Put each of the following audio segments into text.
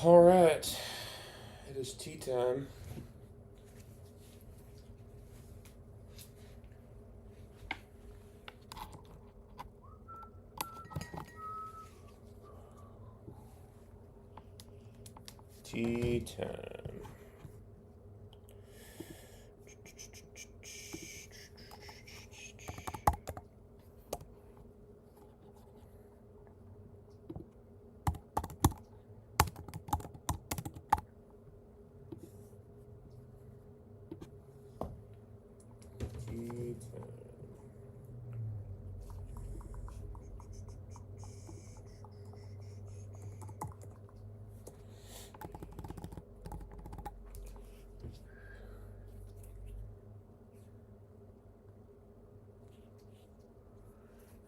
All right, it is tea time. Tea time. Tea time.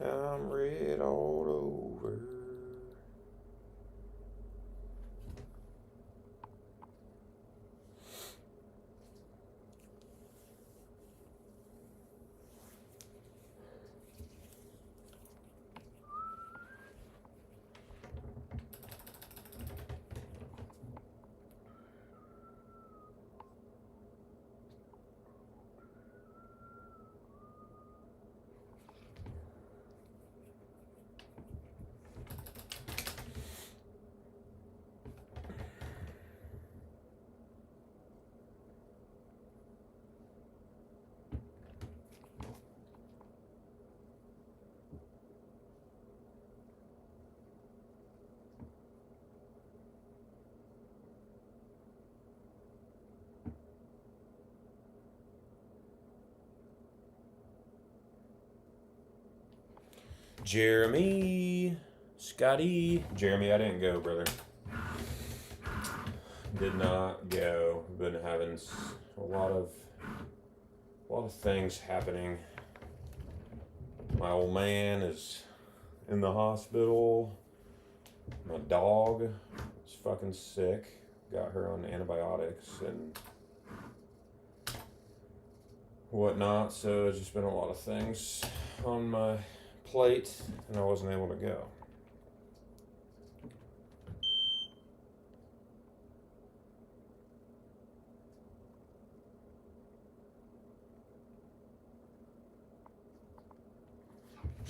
I'm red all over. Jeremy, Scotty, Jeremy, I didn't go, brother. Did not go. Been having a lot of things happening. My old man is in the hospital. My dog is fucking sick. Got her on antibiotics and whatnot. So it's just been a lot of things on my plate, and I wasn't able to go.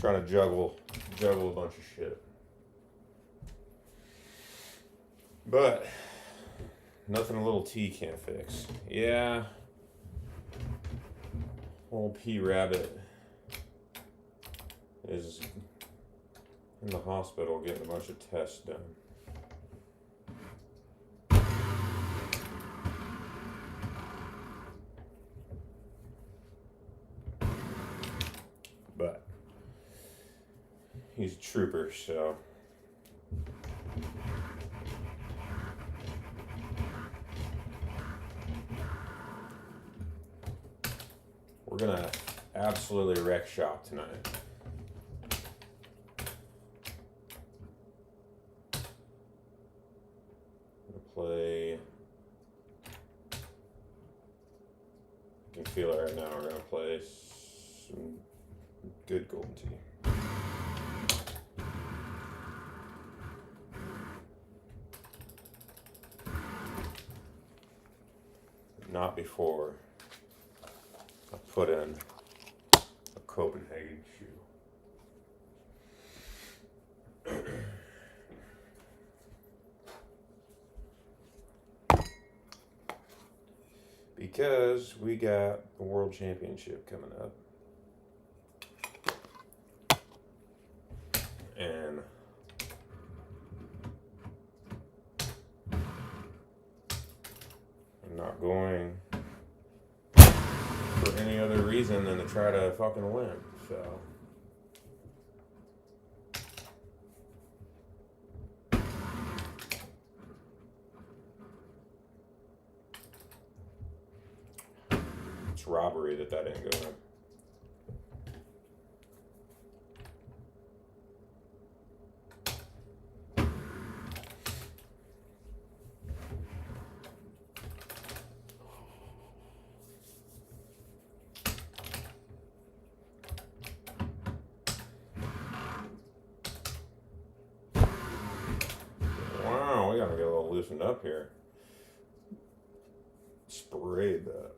Trying to juggle a bunch of shit. But nothing a little tea can't fix. Yeah. Old P Rabbit is in the hospital getting a bunch of tests done. But he's a trooper, so we're gonna absolutely wreck shop tonight. Play. I can feel it right now. We're gonna play some good golden tea. Not before I put in a Copenhagen shoe. Because we got the World Championship coming up. And I'm not going for any other reason than to try to fucking win. So it's robbery that didn't go in. loosened up here. Sprayed that.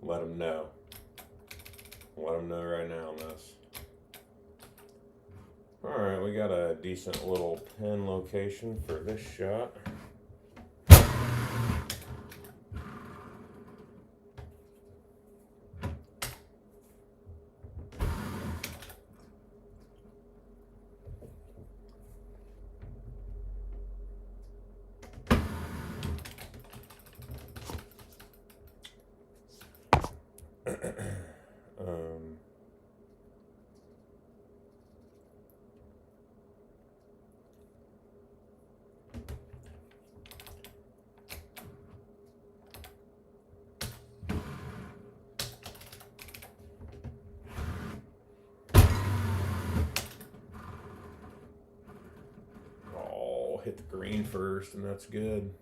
Let them know. Let them know right now on this. Alright, we got a decent little pin location for this shot. Hit the green first, and that's good.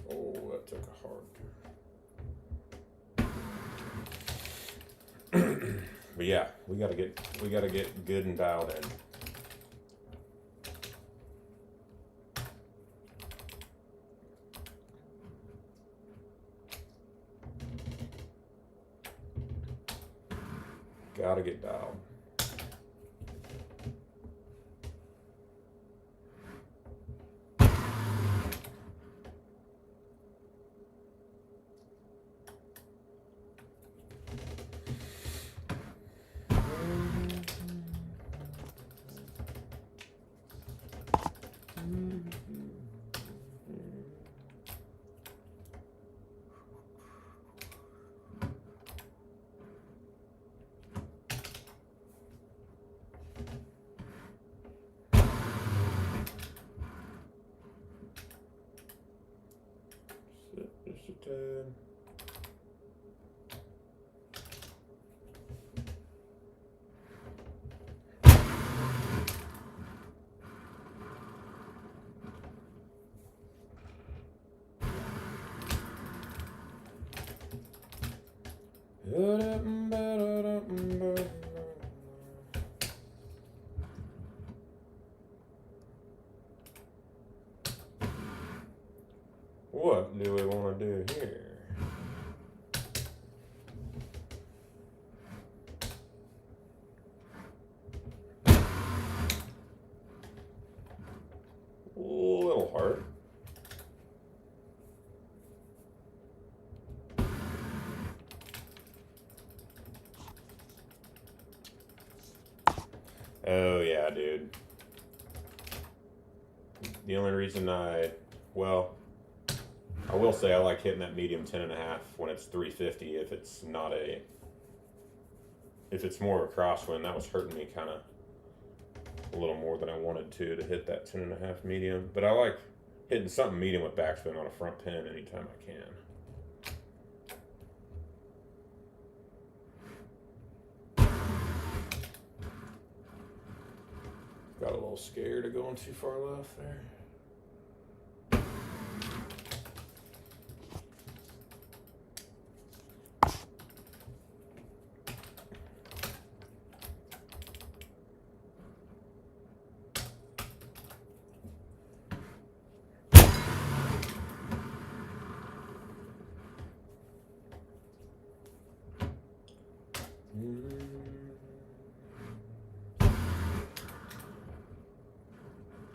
Oh, that took a hard turn. But yeah, we gotta get good and dialed in. Gotta get dialed. Just a tad. What do we want to do here? A little hard. Oh yeah, dude. The only reason I will say I like hitting that medium 10.5 when it's 350. If it's more of a crosswind, that was hurting me kind of a little more than I wanted to hit that 10.5 medium. But I like hitting something medium with backspin on a front pin anytime I can. Got a little scared of going too far left there.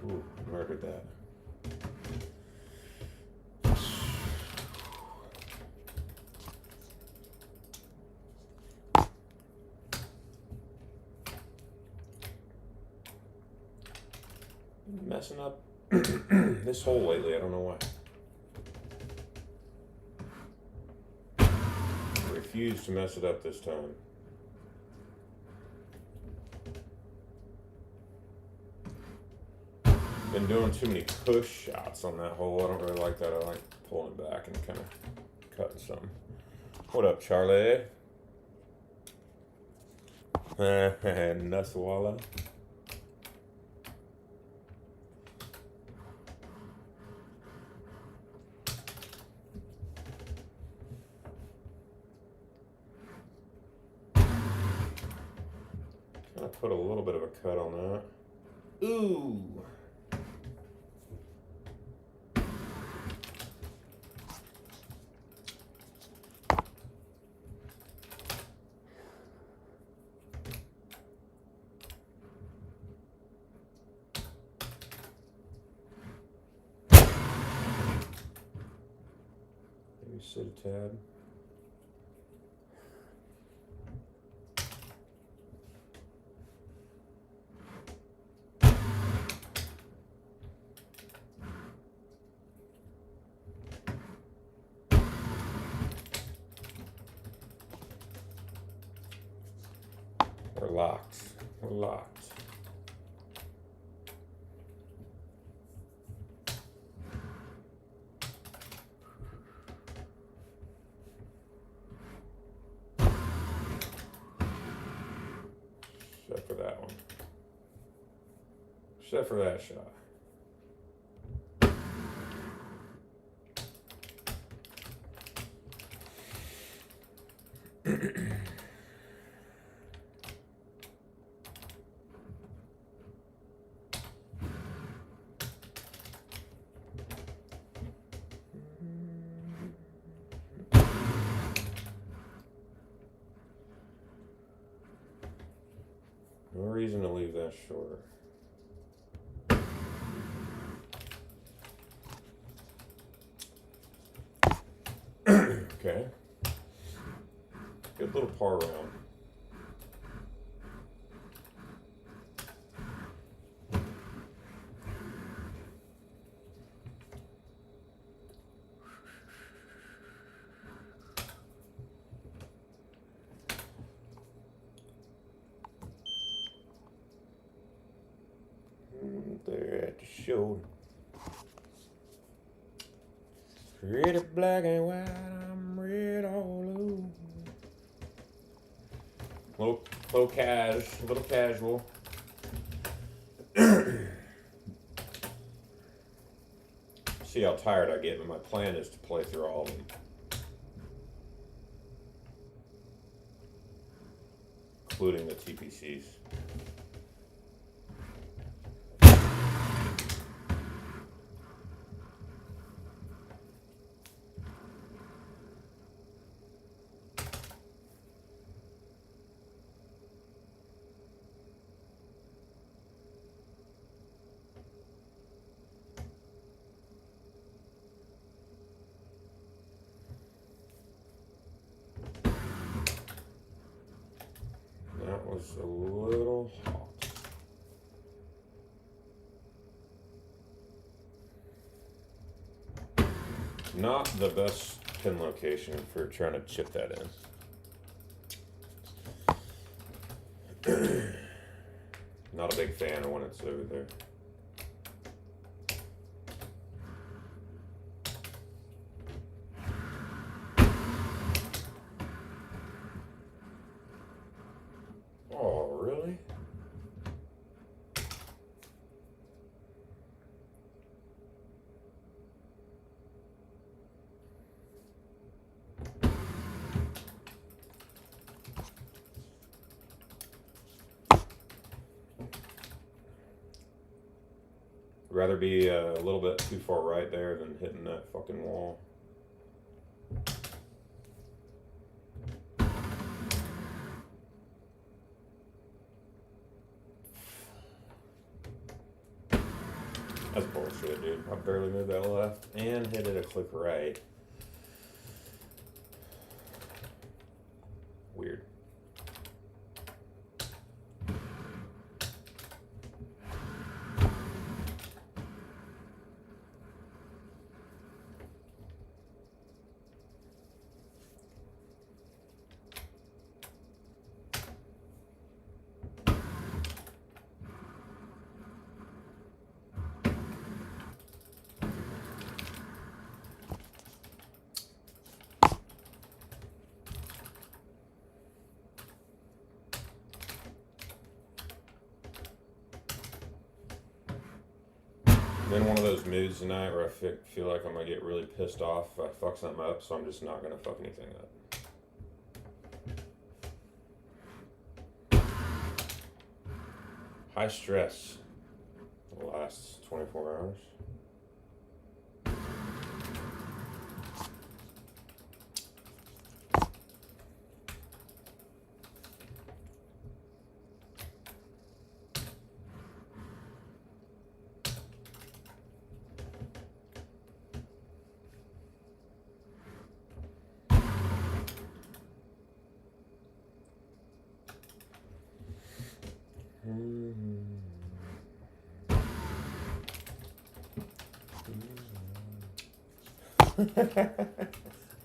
Ooh, murdered that. Messing up this hole lately, I don't know why. I refuse to mess it up this time. Been doing too many push shots on that hole. I don't really like that. I like pulling it back and kind of cutting something. What up, Charlie? Nuswalla. Kind of put a little bit of a cut on that. Ooh. Maybe sit a tad. We're locked. We're locked. Except for that one. Except for that shot. No reason to leave that short. Okay. Good little par round. There at the show. Pretty black and white, I'm red all over. Little casual. See how tired I get, but my plan is to play through all of them. Including the TPCs. That was a little hot. Not the best pin location for trying to chip that in. Not a big fan of when it's over there. Oh, really? Rather be a little bit too far right there than hitting that fucking wall. That's bullshit, dude. I barely moved that left and hit it a click right. Weird. I'm in one of those moods tonight where I feel like I'm gonna get really pissed off if I fuck something up, so I'm just not gonna fuck anything up. High stress the last 24 hours.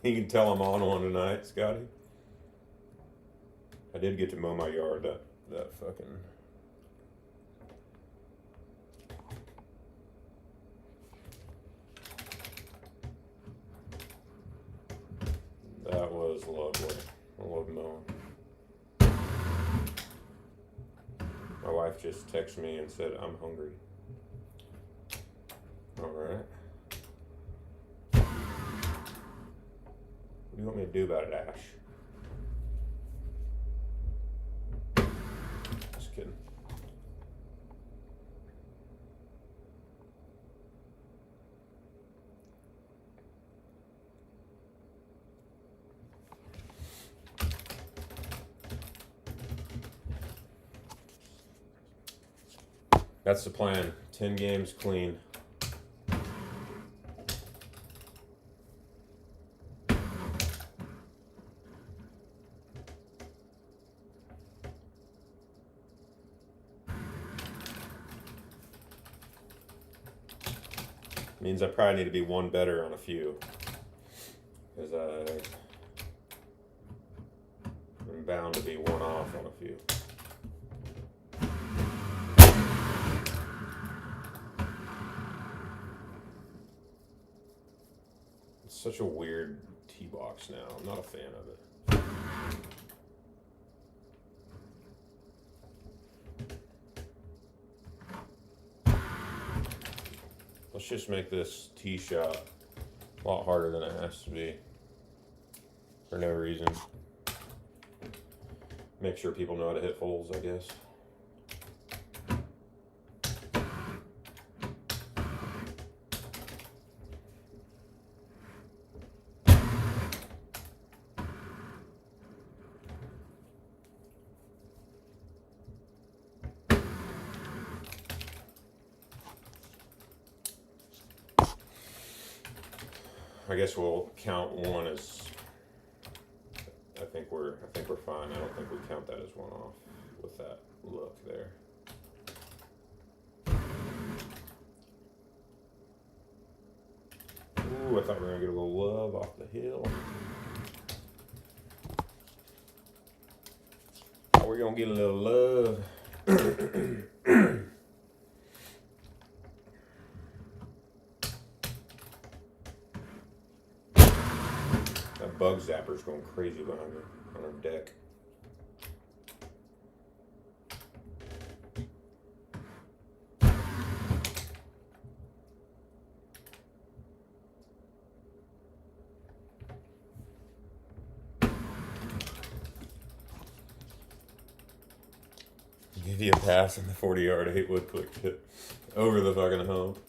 You can tell I'm on one tonight, Scotty. I did get to mow my yard. That fucking. That was lovely. I love mowing. My wife just texted me and said, I'm hungry. Alright. What do you want me to do about it, Ash? Just kidding. That's the plan. 10 games clean. Means I probably need to be one better on a few. Because I'm bound to be one off on a few. It's such a weird tee box now. I'm not a fan of it. Let's just make this tee shot a lot harder than it has to be. For no reason. Make sure people know how to hit holes, I guess. I guess we'll count one as. I think we're fine. I don't think we count that as one off with that look there. Ooh, I thought we were gonna get a little love off the hill. Oh, we're gonna get a little love. Bug zapper's going crazy behind her on her deck. Give you a pass on the 40-yard 8-wood click hit over the fucking hump.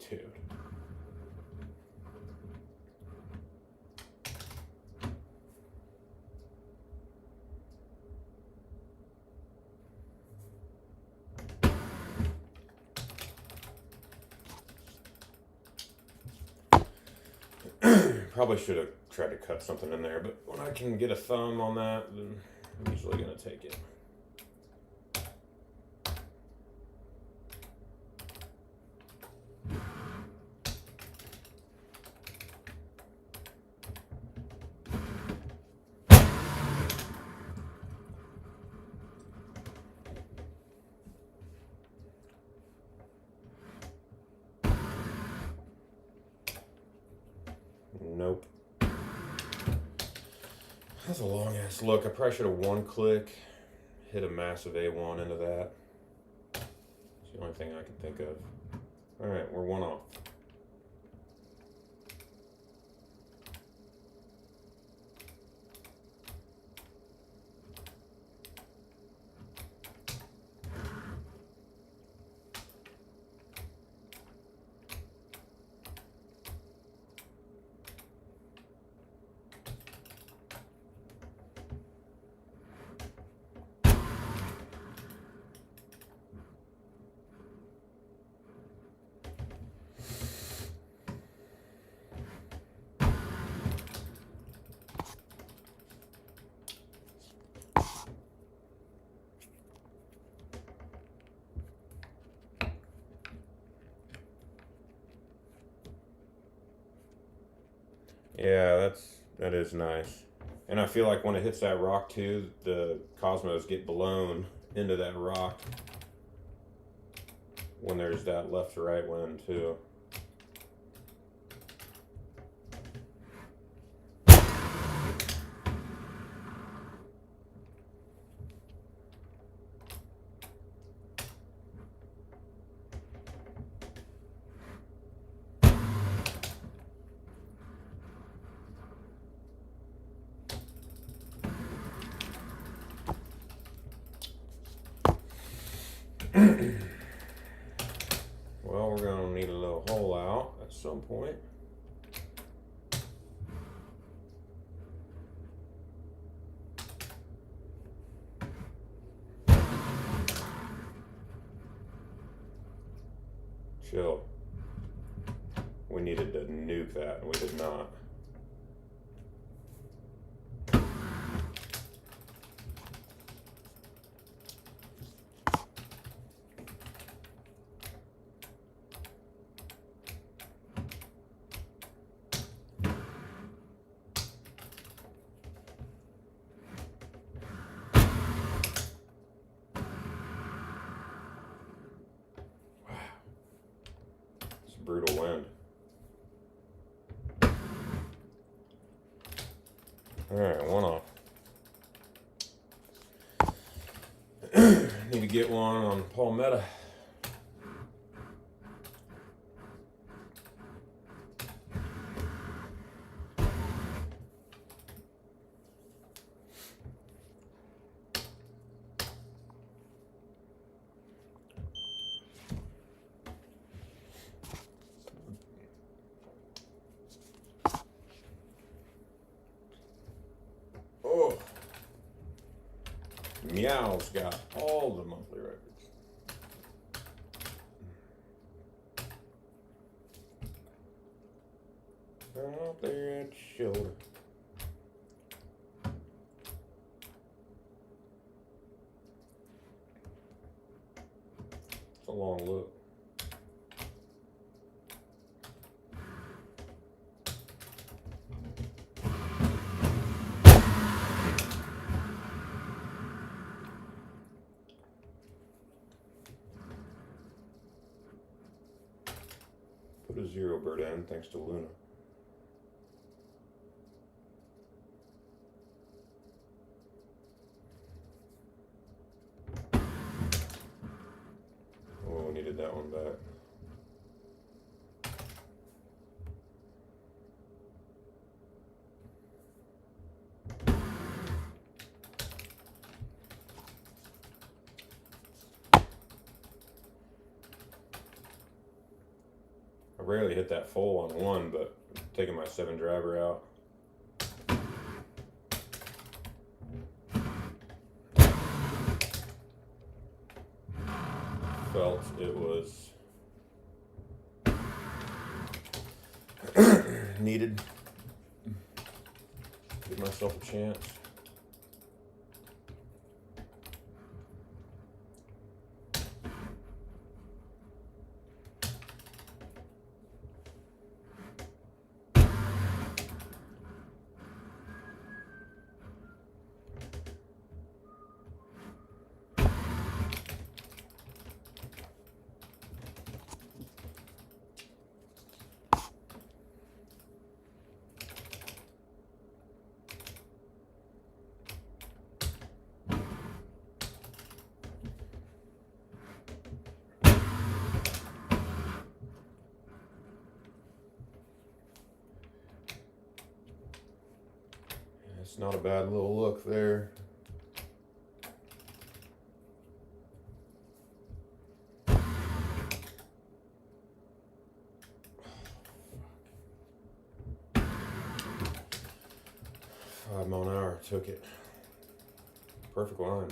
Dude. Probably should have tried to cut something in there, but when I can get a thumb on that, then I'm usually going to take it. Nope. That's a long ass look. I probably should have one click, hit a massive A1 into that. It's the only thing I can think of. Alright, we're one off. Yeah, that is nice. And I feel like when it hits that rock too, the cosmos get blown into that rock when there's that left to right wind too. Well, we're gonna need a little hole out at some point. Chill. We needed to nuke that, and we did not. Brutal wind. Alright, one off. Need to get one on Palmetto. Meow's got all the monthly records. Out there at the shoulder. It's a long look. Put a zero bird in, thanks to Luna. Oh, we needed that one back. I rarely hit that full on one, but taking my 7 driver out. Felt it was needed. Give myself a chance. not a bad little look there. $5 mph, took it. Perfect line.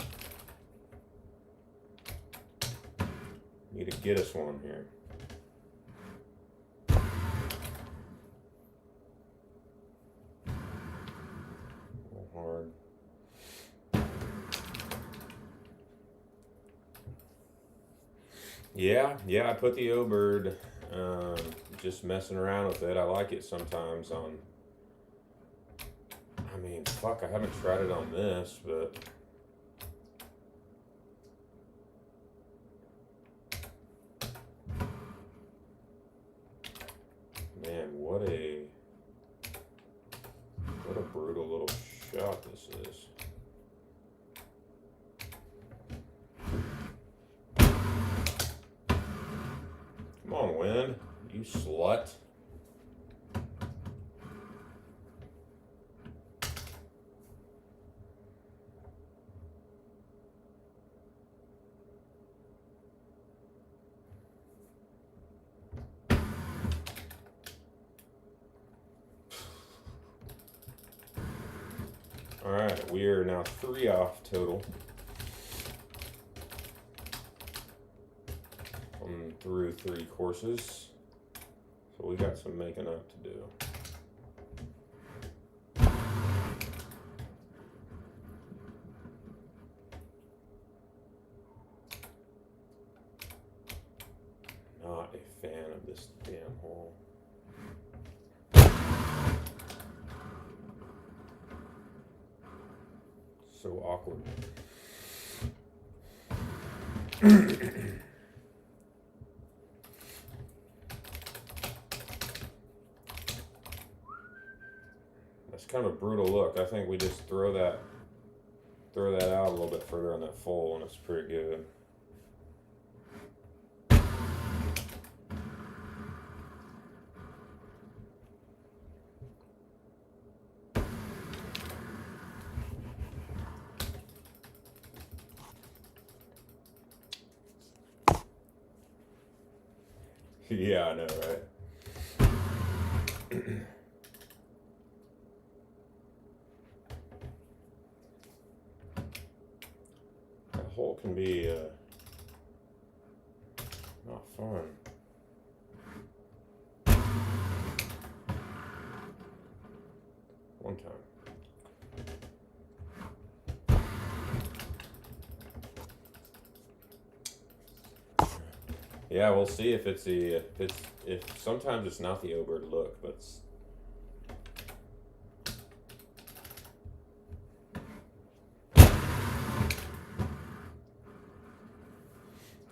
Need to get us one here. A little hard. Yeah, I put the O-bird, just messing around with it. I like it sometimes on, I mean, fuck, I haven't tried it on this, but man, what a brutal little shot this is. Come on, wind, you slut. All right, we are now 3 off total. Through 3 courses, so we got some making up to do. Not a fan of this damn hole. So awkward. That's kind of a brutal look. I think we just throw that out a little bit further on that full, and it's pretty good. Yeah, I know, right? That hole can be not fun. One time. Yeah, we'll see if it's the if sometimes it's not the O-bird look, but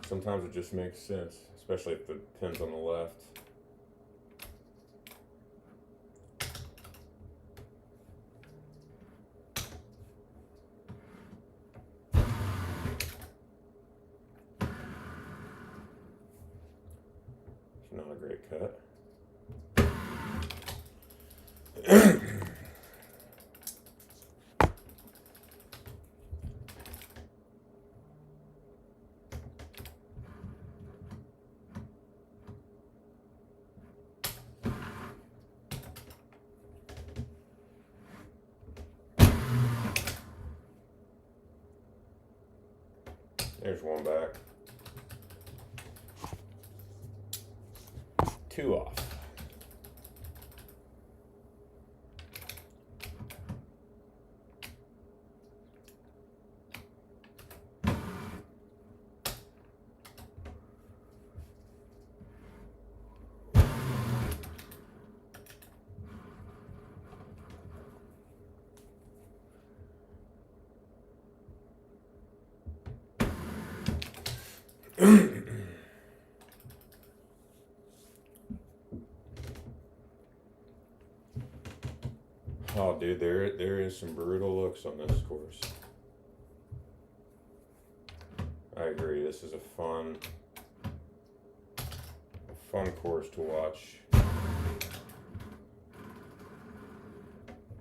sometimes it just makes sense, especially if the pin's on the left. Not a great cut. There's one back. 2 off. Oh, dude, there is some brutal looks on this course. I agree. This is a fun course to watch.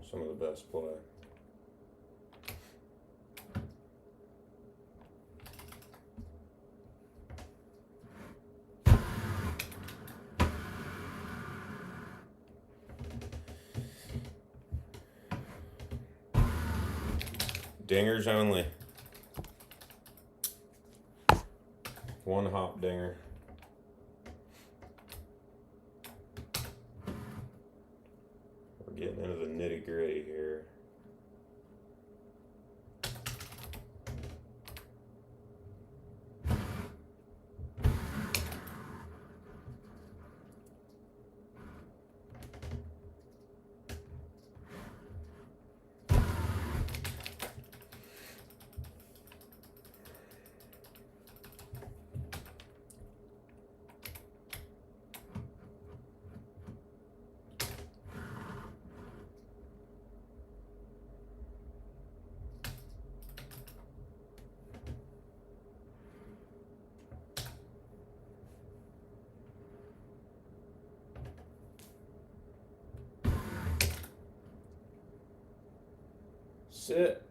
Some of the best play. Dingers only. One hop dinger. We're getting into the nitty gritty here. Sit.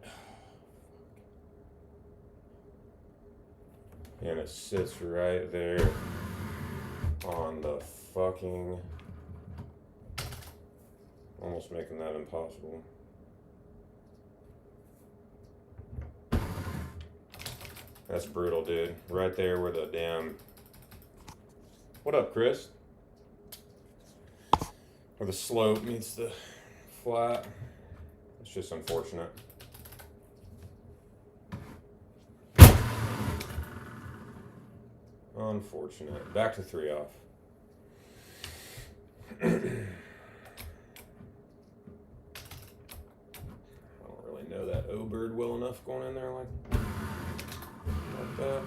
And it sits right there on the fucking, almost making that impossible. That's brutal, dude. Right there where the damn, what up, Chris? Where the slope meets the flat. It's just unfortunate. Unfortunate. Back to 3 off. I don't really know that O-bird well enough going in there like that.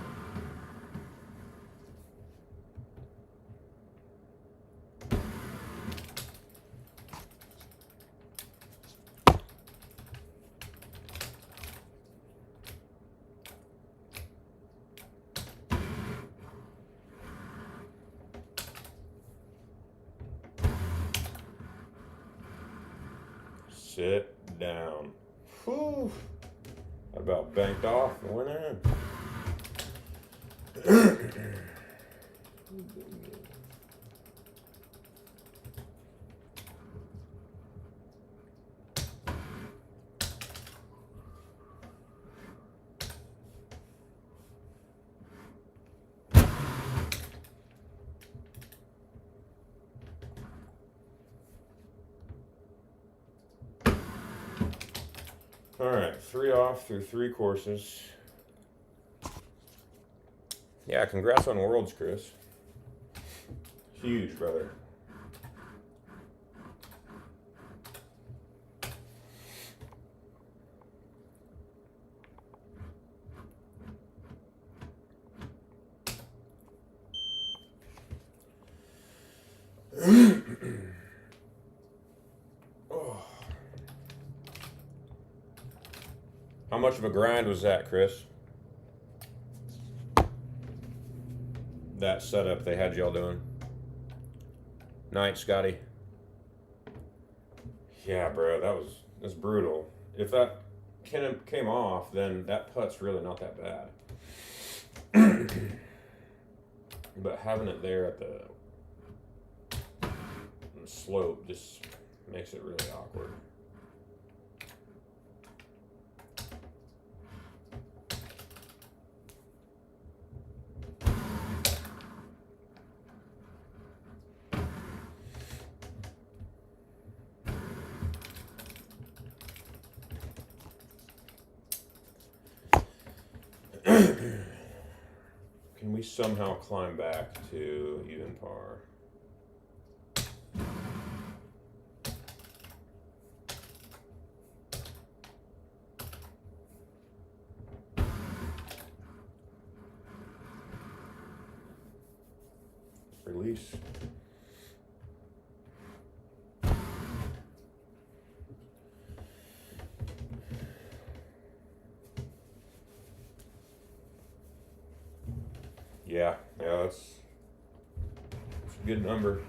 Sit down. Whew. I about banked off and went in. All right, 3 off through 3 courses. Yeah, congrats on Worlds, Chris. Huge, brother. Oh. How much of a grind was that, Chris? That setup they had y'all doing. Night, Scotty. Yeah, bro, that's brutal. If that came off, then that putt's really not that bad. But having it there at the slope just makes it really awkward. Can we somehow climb back to even par? Release. Yeah, that's a good number.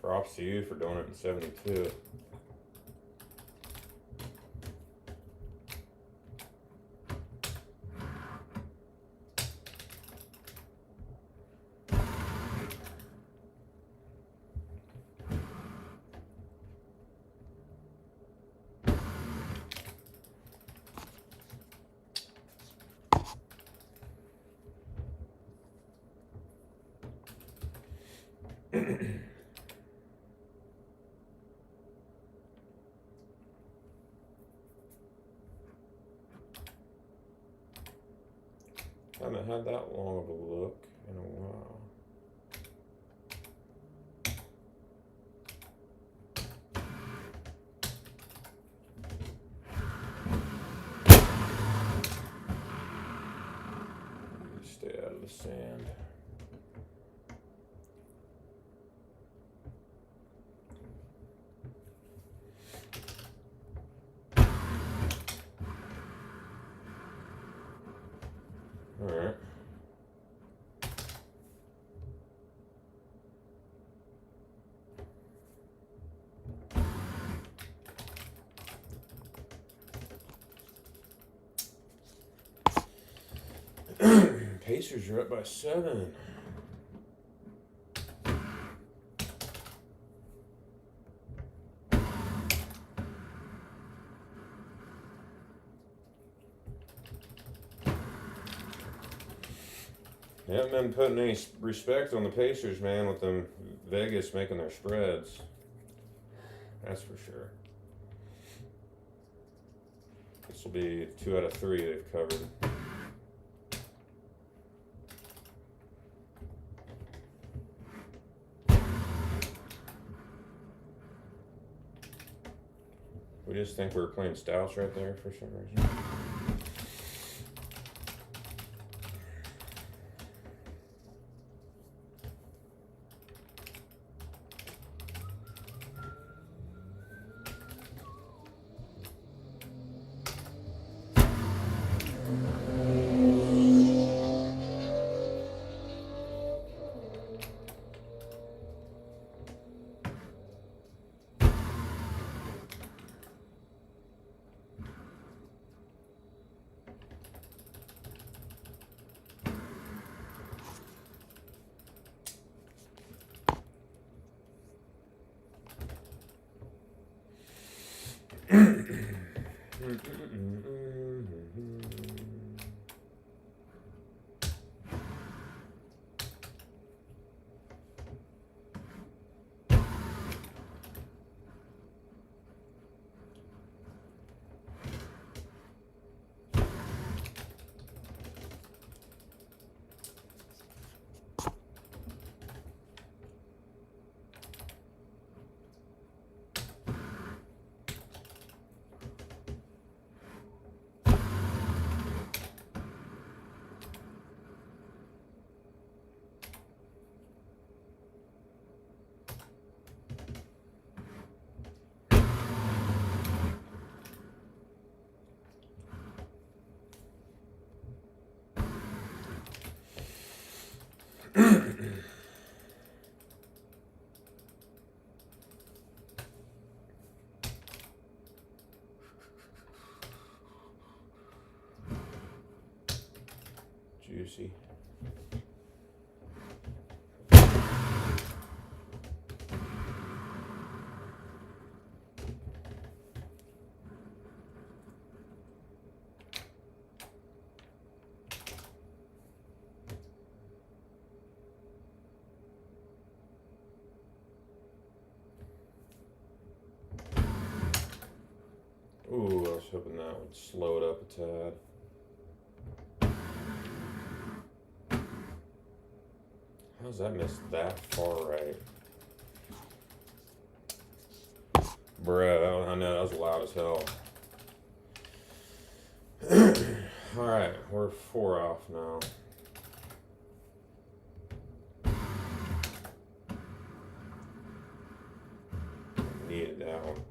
Props to you for doing it in 72. Haven't had that long of a look in a while. Stay out of the sand. All right. Pacers are up by 7. They haven't been putting any respect on the Pacers, man, with them Vegas making their spreads. That's for sure. This will be 2 out of 3 they've covered. We just think we were playing Stouse right there for some reason. Juicy. Ooh, I was hoping that would slow it up a tad. How's that miss that far right? Bruh, I know that was loud as hell. Alright, we're 4 off now. Needed that one.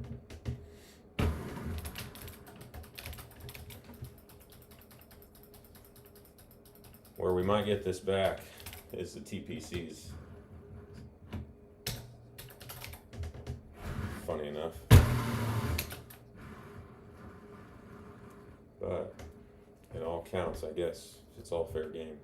Where we might get this back is the TPCs. Funny enough. But it all counts, I guess. It's all fair game.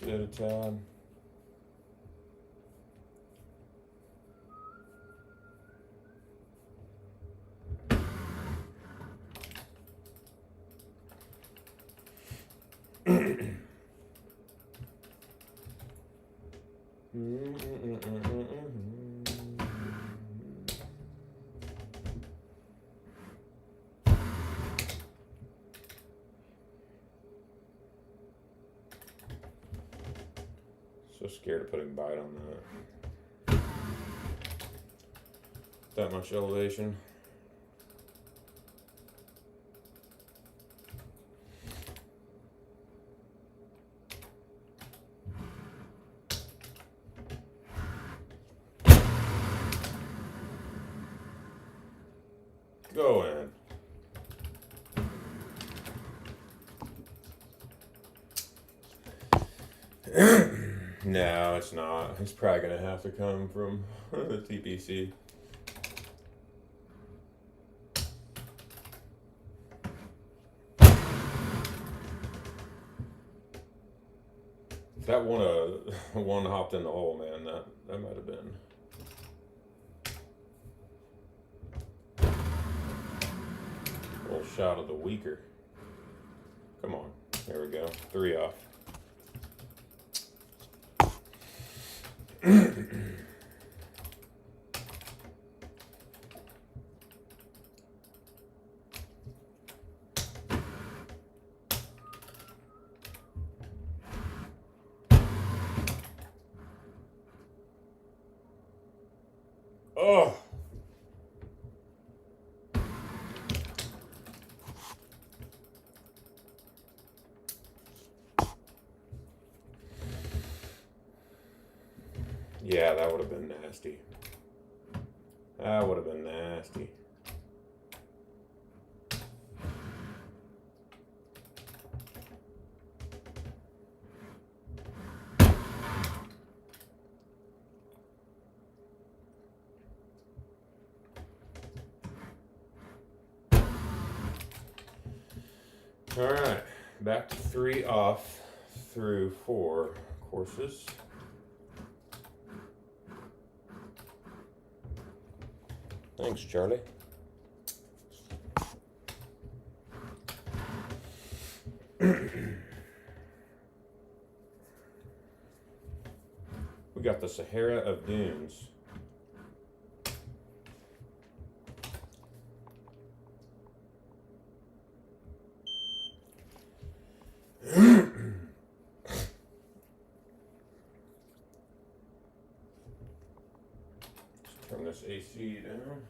Shit a tad. So scared of putting bite on that. That much elevation. Go in. No, it's not. It's probably gonna have to come from the TPC. If that one hopped in the hole, man, that might have been. A little shot of the weaker. Come on. There we go. 3 off. Oh! Yeah, that would have been nasty. That would have been nasty. All right, back to 3 off through 4 courses. Thanks, Charlie. We got the Sahara of Dunes. Turn this AC down.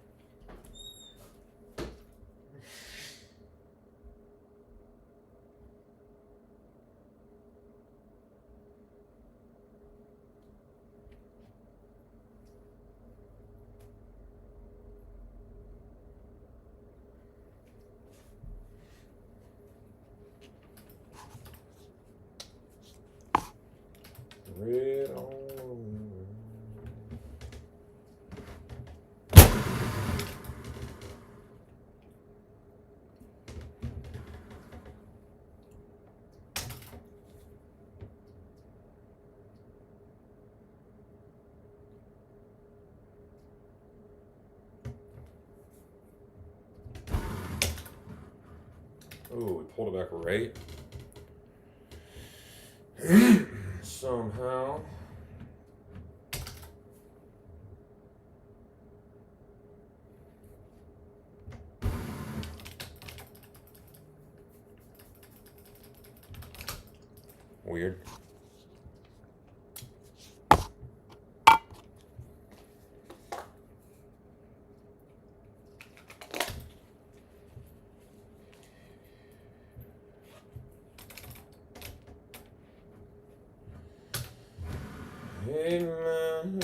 Red on. Oh, we pulled it back right. Somehow. Weird. Hey, man.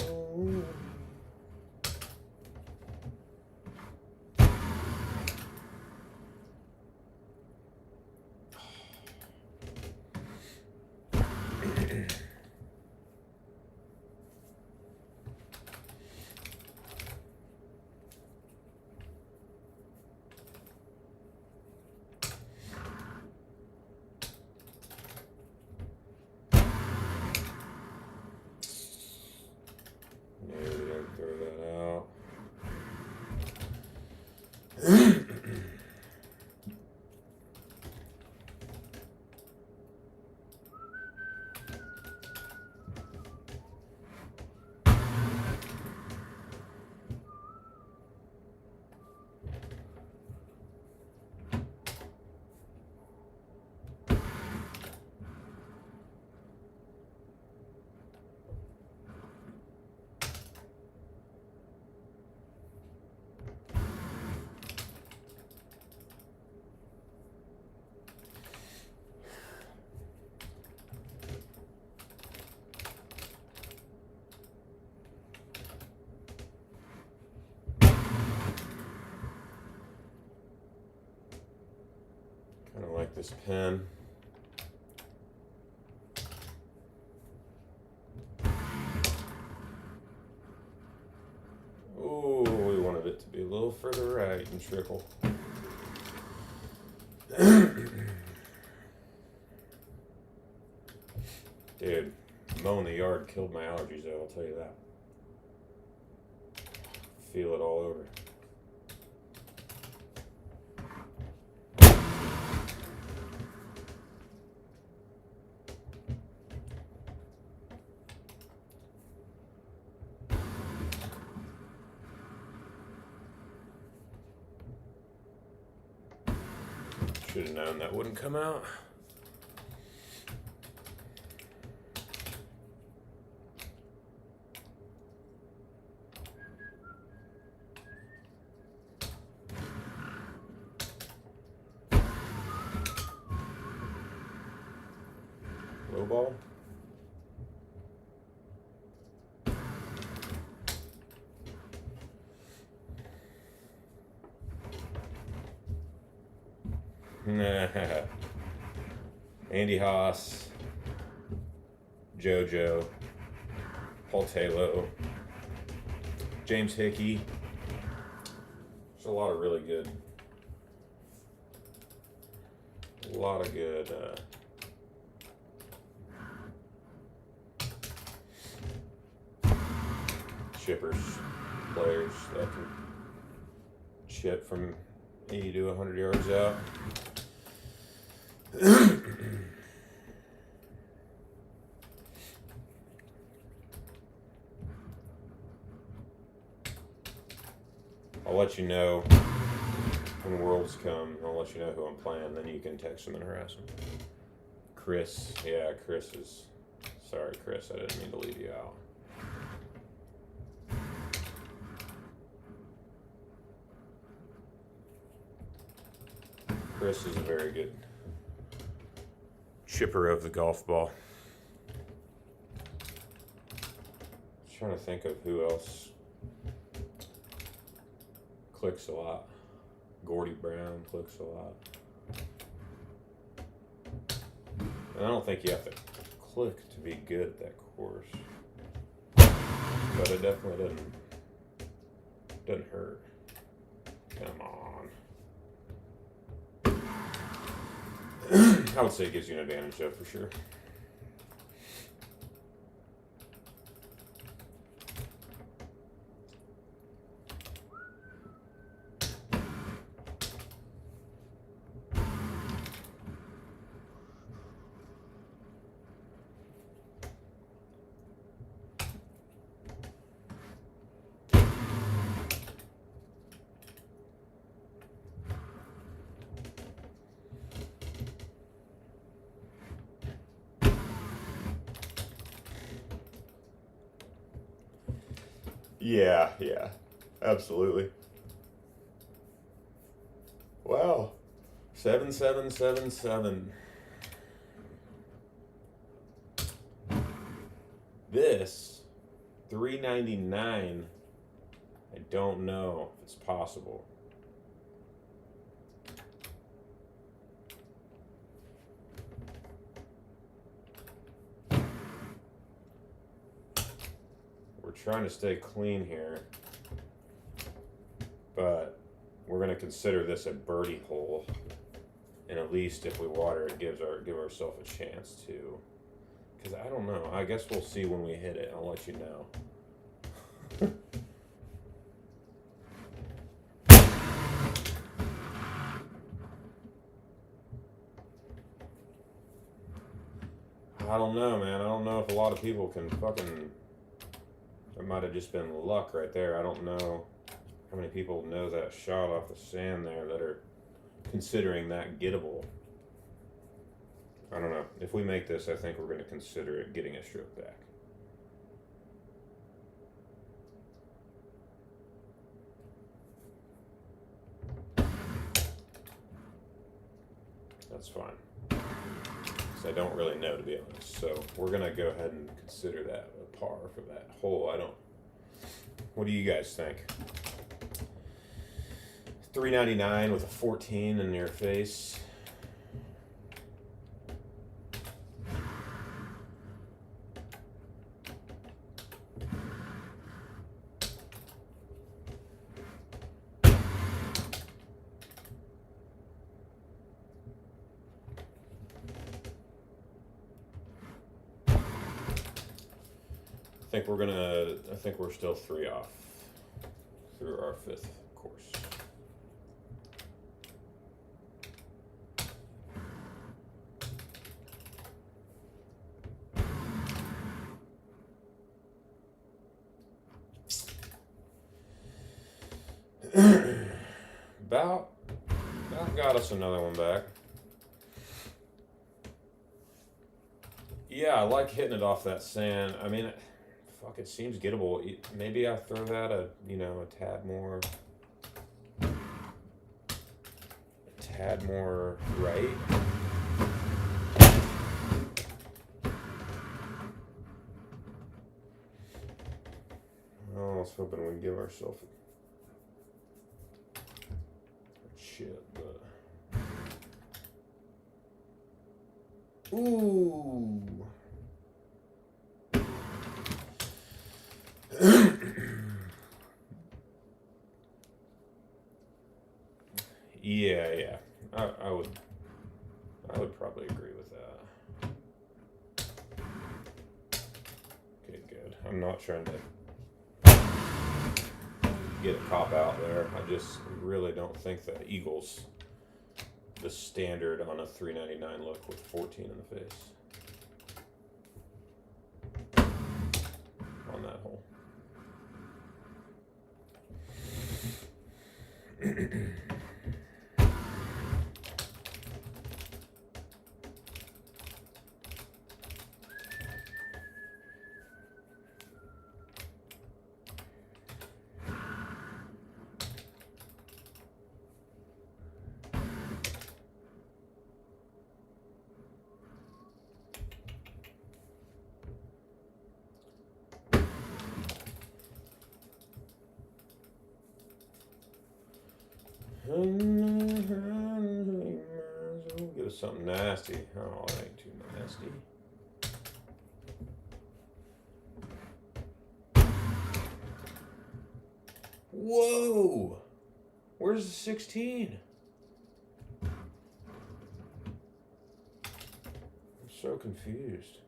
Kind of like this pen. Oh, we wanted it to be a little further right and trickle. Dude, mowing the yard killed my allergies though, I'll tell you that. Feel it all over. Should have known that wouldn't come out. Low ball. Andy Haas, JoJo, Paul Taylor, James Hickey. There's a lot of really good, chippers, players that can chip from 80 to 100 yards out. I'll let you know when Worlds come. I'll let you know who I'm playing. Then you can text him and harass him. Chris. Yeah, Chris is... Sorry, Chris. I didn't mean to leave you out. Chris is a very good chipper of the golf ball. Trying to think of who else clicks a lot. Gordy Brown clicks a lot. And I don't think you have to click to be good at that course. But it definitely doesn't hurt. Come on. I would say it gives you an advantage though, for sure. Yeah, absolutely. Wow, 7777. This 399. I don't know if it's possible. Trying to stay clean here, but we're going to consider this a birdie hole, and at least if we water it, give ourselves a chance to. Because I don't know. I guess we'll see when we hit it. I'll let you know. I don't know, man. I don't know if a lot of people can fucking... It might have just been luck right there. I don't know how many people know that shot off the sand there that are considering that gettable. I don't know. If we make this, I think we're going to consider it getting a stroke back. That's fine. Because I don't really know, to be honest. So we're going to go ahead and consider that a par for that hole. What do you guys think? 399 with a 14 in your face. think we're still 3 off through our 5th course. About got us another one back. Yeah, I like hitting it off that sand. I mean, fuck, it seems gettable. Maybe I throw that a tad more right. I was hoping we'd give ourselves a chip, but ooh. Yeah. I would probably agree with that. Okay, good. I'm not trying to get a cop out there. I just really don't think the Eagles the standard on a 399 look with 14 in the face on that hole. Give us something nasty. Oh, that ain't too nasty. Whoa! Where's the 16? I'm so confused.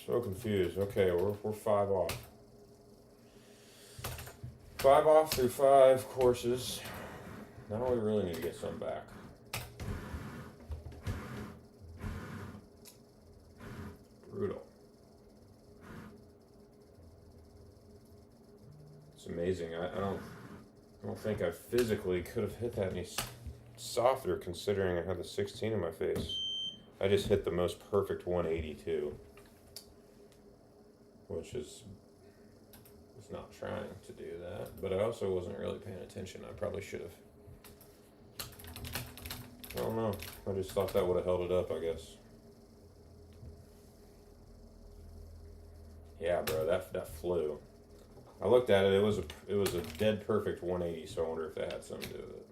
So confused. Okay, we're 5 off. 5 off through 5 courses. Now we really need to get some back. Brutal. It's amazing. I don't think I physically could have hit that any softer considering I had the 16 in my face. I just hit the most perfect 182, which is not trying to do that, but I also wasn't really paying attention. I probably should have. I don't know. I just thought that would have held it up, I guess. Yeah, bro, that flew. I looked at it. It was a dead perfect 180. So I wonder if that had something to do with it.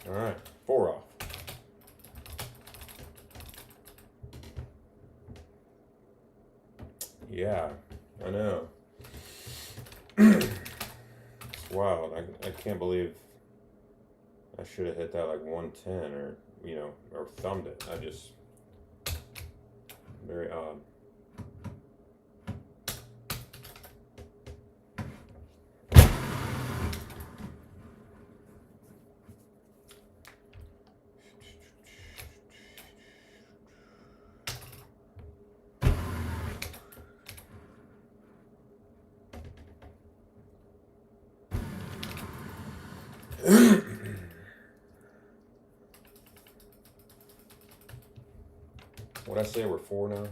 All right, 4 off. Yeah, I know. It's wild. I can't believe I should have hit that like 110 or thumbed it. Very odd. What'd I say? We're 4 now?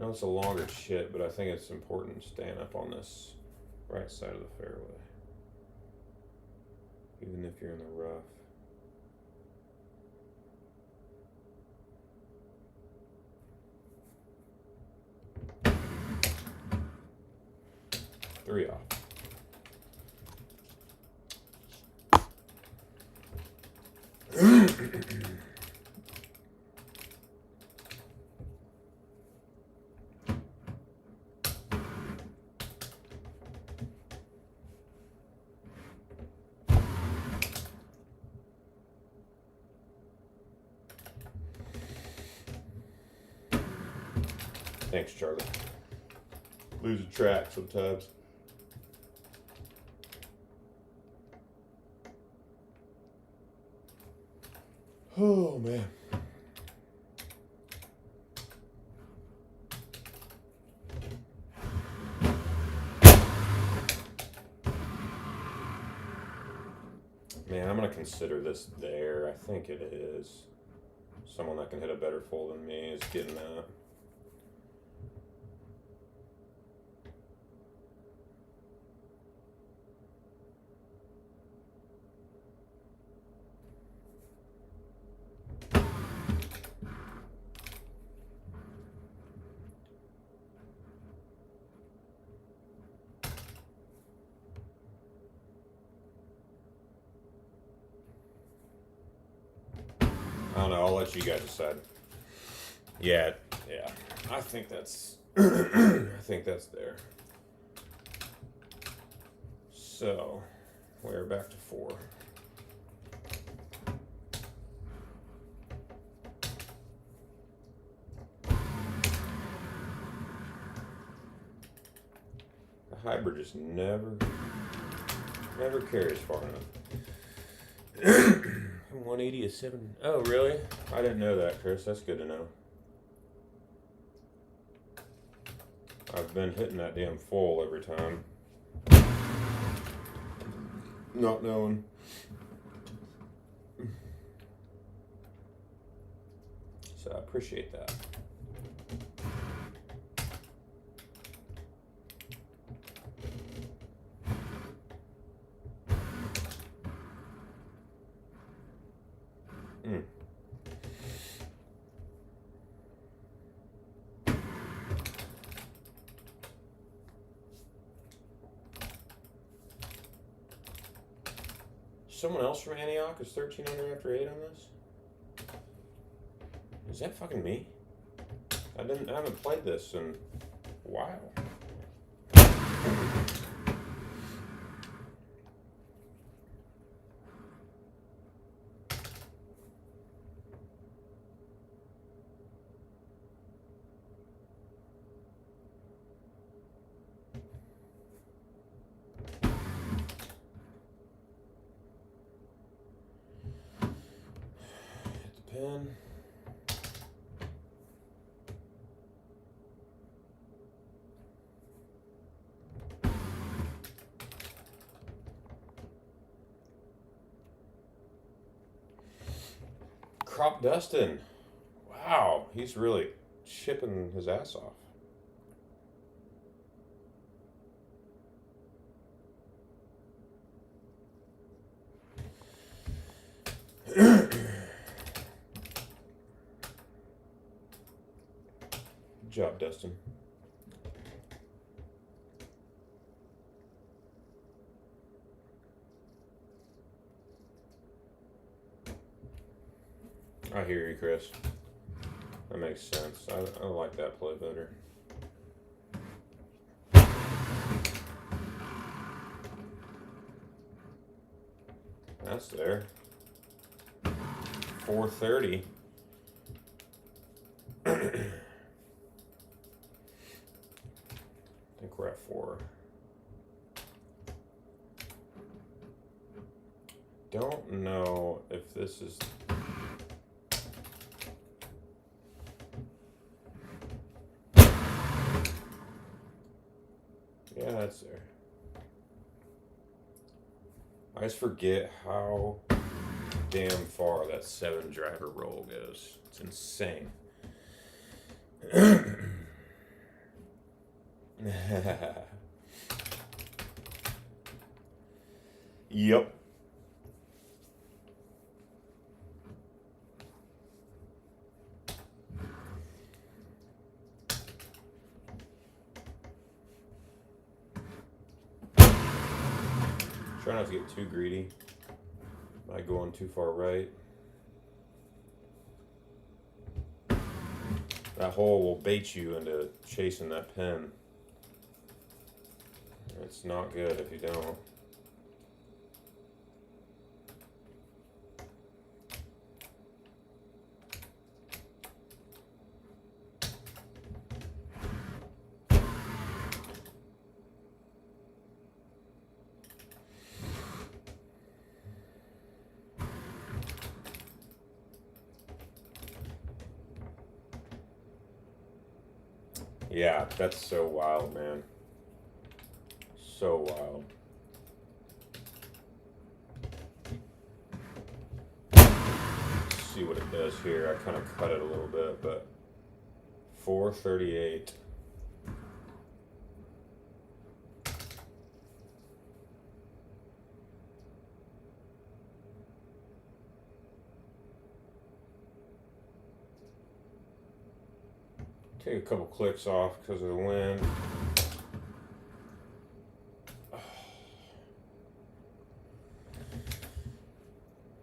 I know it's a longer chip, but I think it's important staying up on this right side of the fairway. Even if you're in the rough. Three off. Thanks, Charlie. Lose a track sometimes. Oh, man. Man, I'm going to consider this there. I think it is. Someone that can hit a better full than me is getting that. I don't know. I'll let you guys decide. Yeah. I think that's. I think that's there. So, we're back to 4. The hybrid just never carries far enough. 180 is 7. Oh, really? I didn't know that, Chris. That's good to know. I've been hitting that damn full every time. Not knowing. So I appreciate that. Someone else from Antioch is 13 under after 8 on this? Is that fucking me? I haven't played this in a while. Hit the pin. Crop Dustin. Wow, he's really chipping his ass off. Good job, Dustin. I hear you, Chris. That makes sense. I like that play better. That's there. 430. I think we're at 4. Don't know if this is. Yeah, that's there. I just forget how damn far that 7 driver roll goes. It's insane. Yep. Try not to get too greedy by going too far right. That hole will bait you into chasing that pin. It's not good if you don't. Yeah, that's so wild, man. So wild. Let's see what it does here. I kind of cut it a little bit, but 438. Take a couple clicks off because of the wind.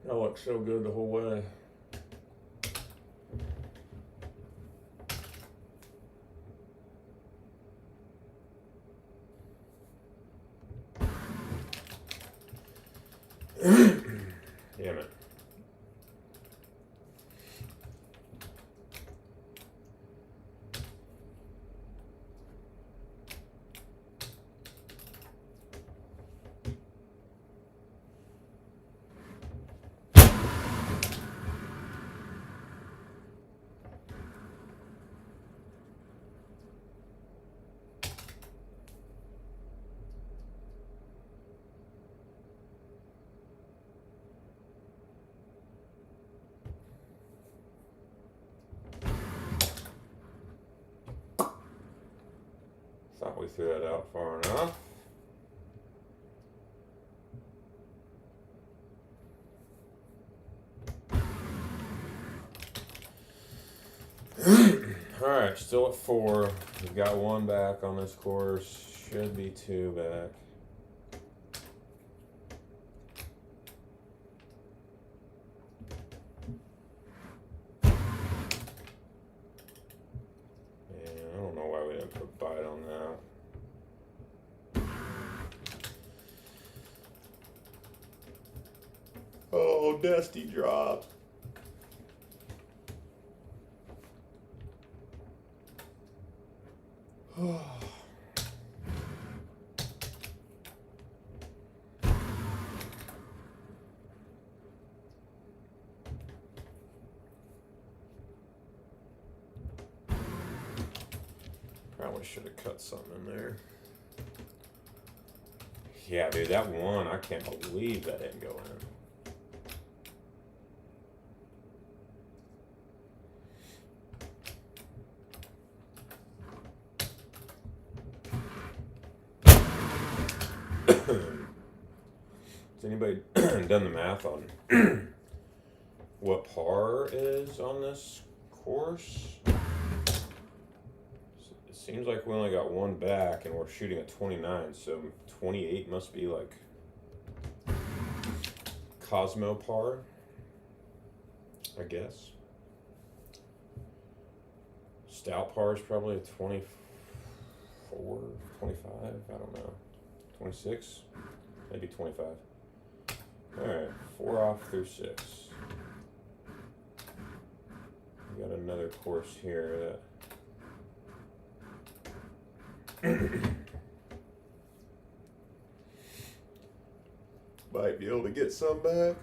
That looks so good the whole way. Damn it. Thought we threw that out far enough. Alright, still at 4. We've got 1 back on this course. Should be 2 back. And I don't know why we didn't put a bite on that. Oh, Dusty drop. Probably should have cut something in there. Yeah, dude, that one, I can't believe that didn't go in. Has anybody done the math on what par is on this course? It seems like we only got 1 back and we're shooting at 29, so 28 must be like Cosmo par, I guess. Stout par is probably a 24, 25, I don't know. 26, maybe 25. Alright, 4 off through 6. We got another course here that might be able to get some back.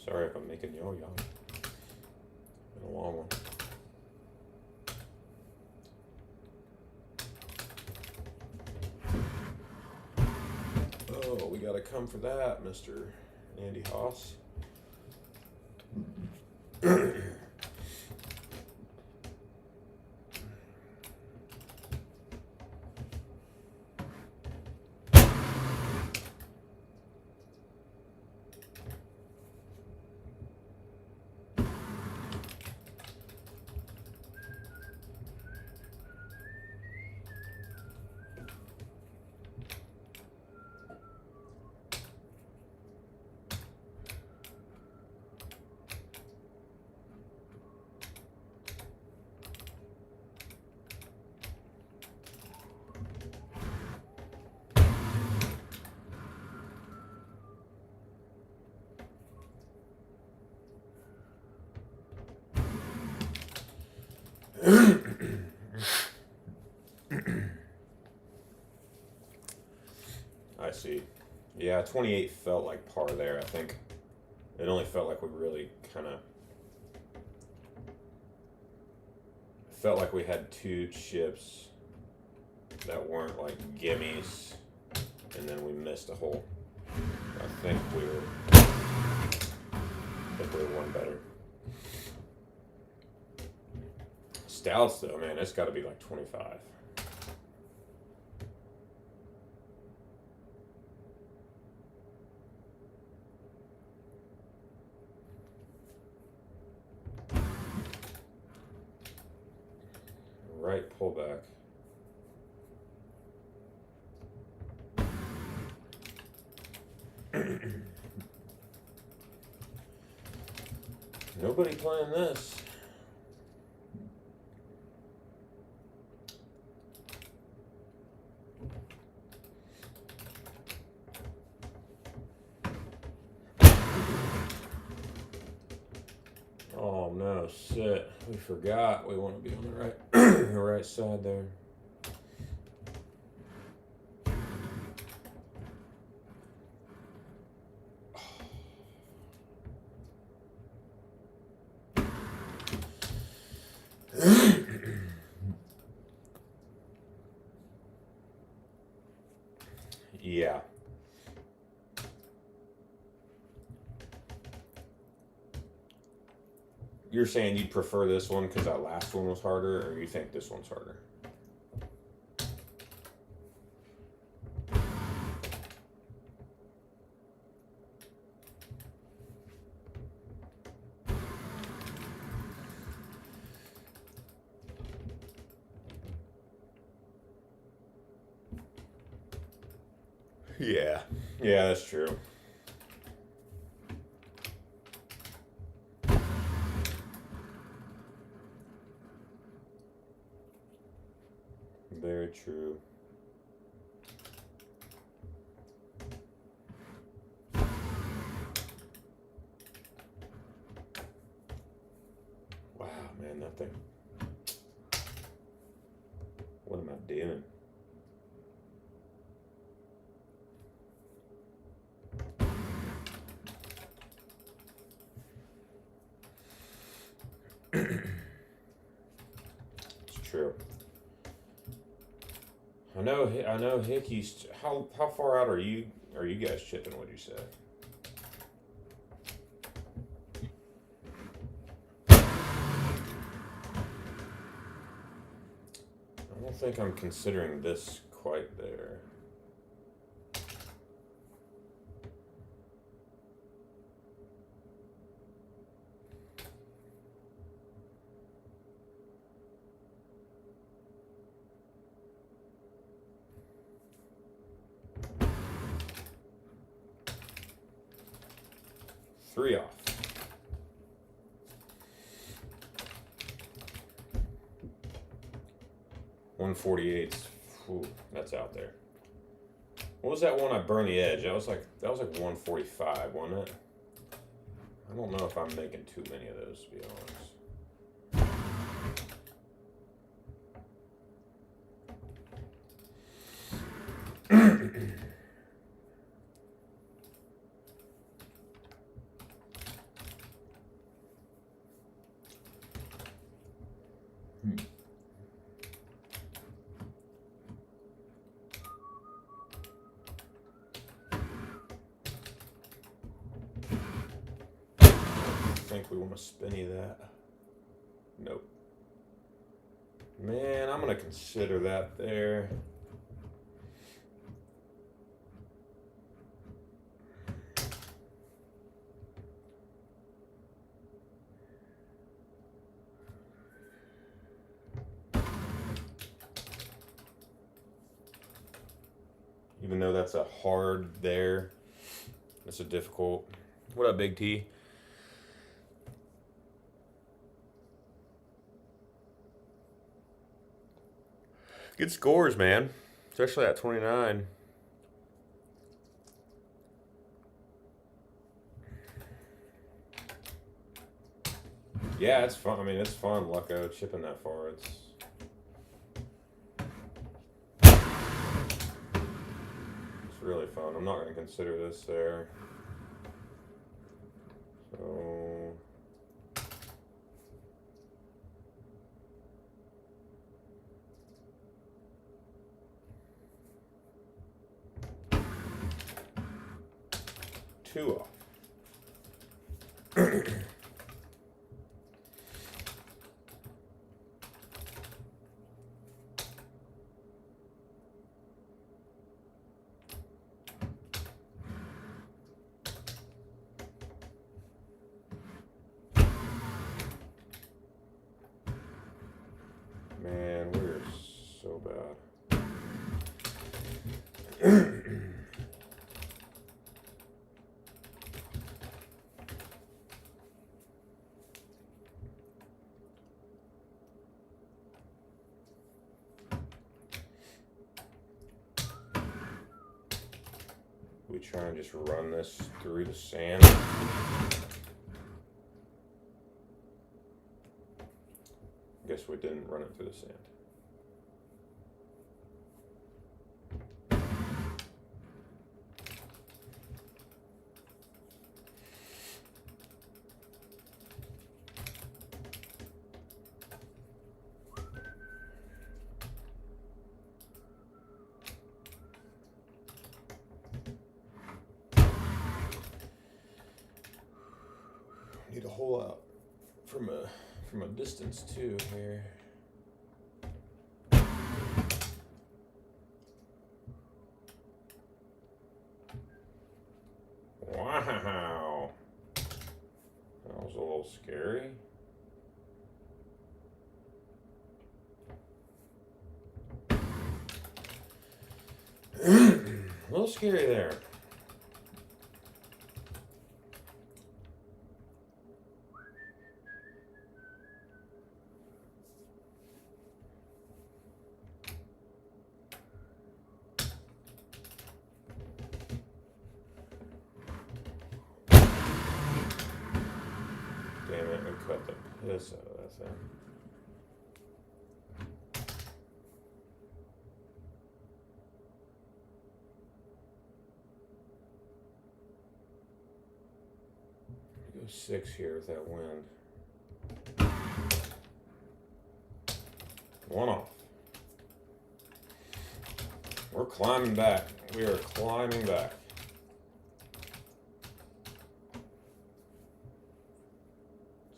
Sorry if I'm making y'all yawn. Been a long one. Oh, we gotta come for that, Mr. Andy Haas. I see. Yeah, 28 felt like par there, I think. It only felt like we really kind of felt like we had two chips that weren't like gimmies, and then we missed a hole. I think we were one better. Stouts though, man, it's got to be like 25. Right pullback. Nobody playing this. Oh no, shit. We forgot we want to be on the right the right side there. Yeah. You're saying you'd prefer this one because that last one was harder, or you think this one's harder? Yeah. Yeah, that's true. Very true. Wow, man, that thing. What am I doing? It's true. I know Hickey's how far out are you guys chipping, would you say? I don't think I'm considering this quite there. Three off. $148. That's out there. What was that one I burned the edge? That was like 145, wasn't it? I don't know if I'm making too many of those, to be honest. we want to spinny that. Nope. Man, I'm going to consider that there. Even though that's a hard there, that's a difficult. What up, Big T? Good scores, man. Especially at 29. Yeah, it's fun. I mean, it's fun, Lucko, chipping that far. It's really fun. I'm not going to consider this there. So... two off. Man, we're so bad. We try and just run this through the sand. Guess we didn't run it through the sand. Need a hole out from a distance too here. Wow, that was a little scary. A little scary there. Damn it, we cut the piss out of that thing. Go 6 here with that wind. 1 off. We're climbing back. We are climbing back.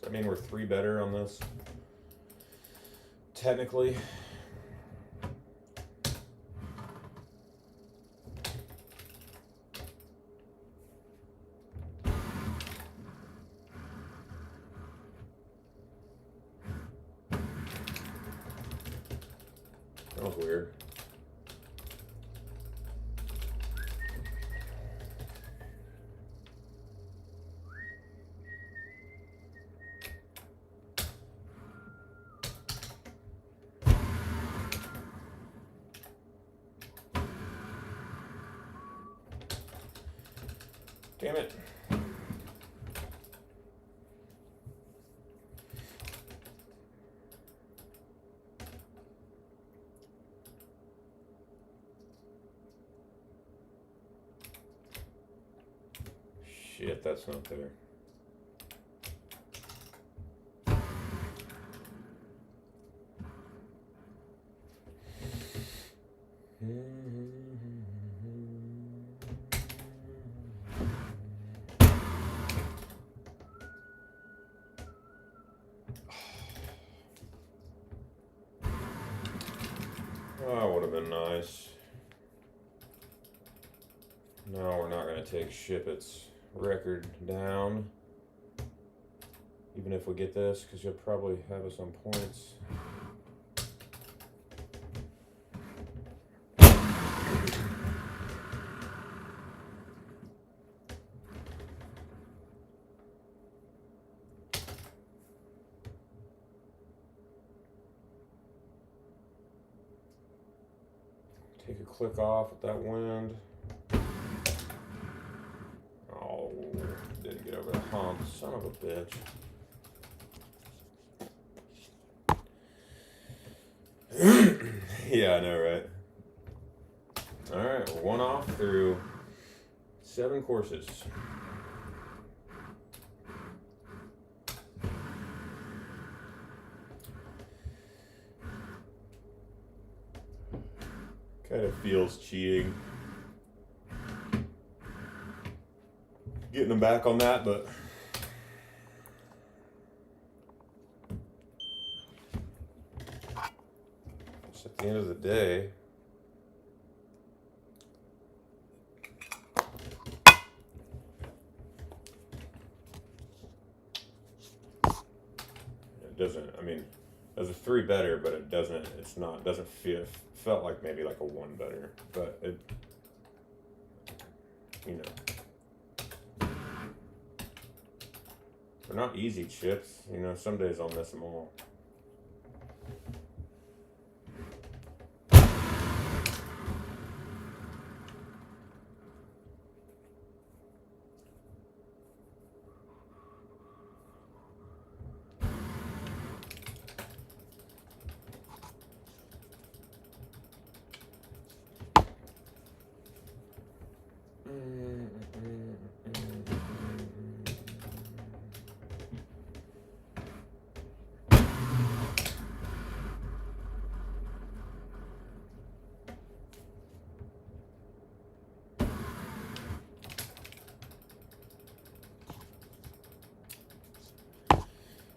Does that mean we're 3 better on this? Technically. That was weird. Damn it. Shit, that's not there. Oh, would have been nice. No, we're not going to take Shippett's record down. Even if we get this, because you'll probably have us on points. Take a click off with that wind. Oh, didn't get over the hump. Son of a bitch. Yeah, I know, right? Alright, we're one off through 7 courses. Kind of feels cheating getting them back on that, but just at the end of the day, it doesn't, I mean, there's a 3 better, but it doesn't, it's not, doesn't felt like maybe like a 1 better, but it, you know, they're not easy chips, you know, some days I'll miss them all.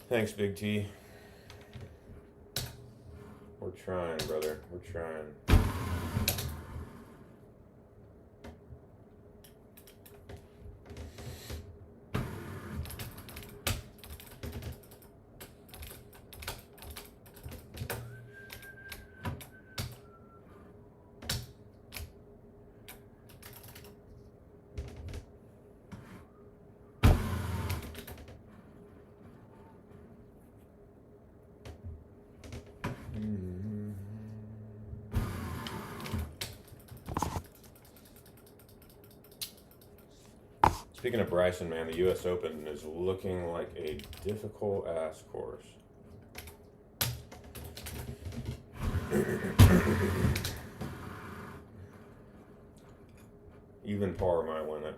Thanks, Big T. We're trying, brother. We're trying. Speaking of Bryson, man, the U.S. Open is looking like a difficult ass course. Even par might win it.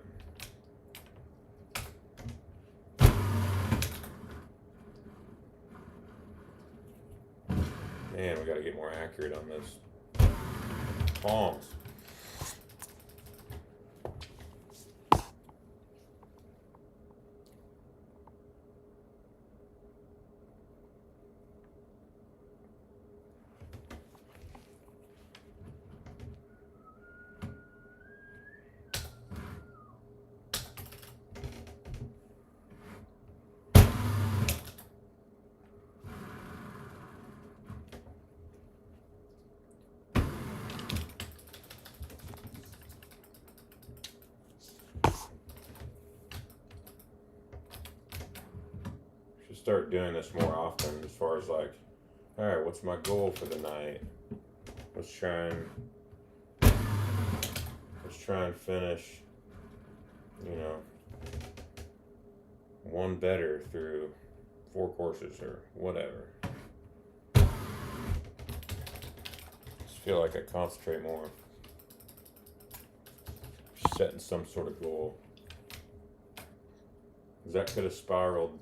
Man, we got to get more accurate on this. Palms. Start doing this more often as far as like, all right, what's my goal for the night? Let's try and finish, you know, 1 better through 4 courses or whatever. Just feel like I concentrate more, setting some sort of goal. 'Cause that could have spiraled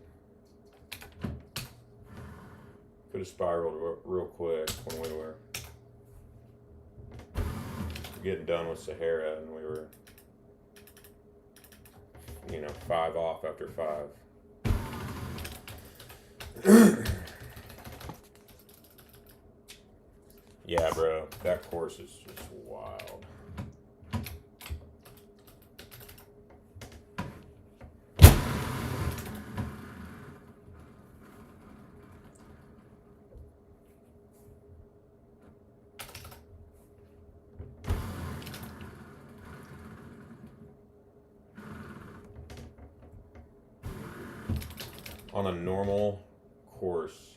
real quick when we were getting done with Sahara and we were, you know, 5 off after 5. Yeah, bro, that course is just wild. On a normal course,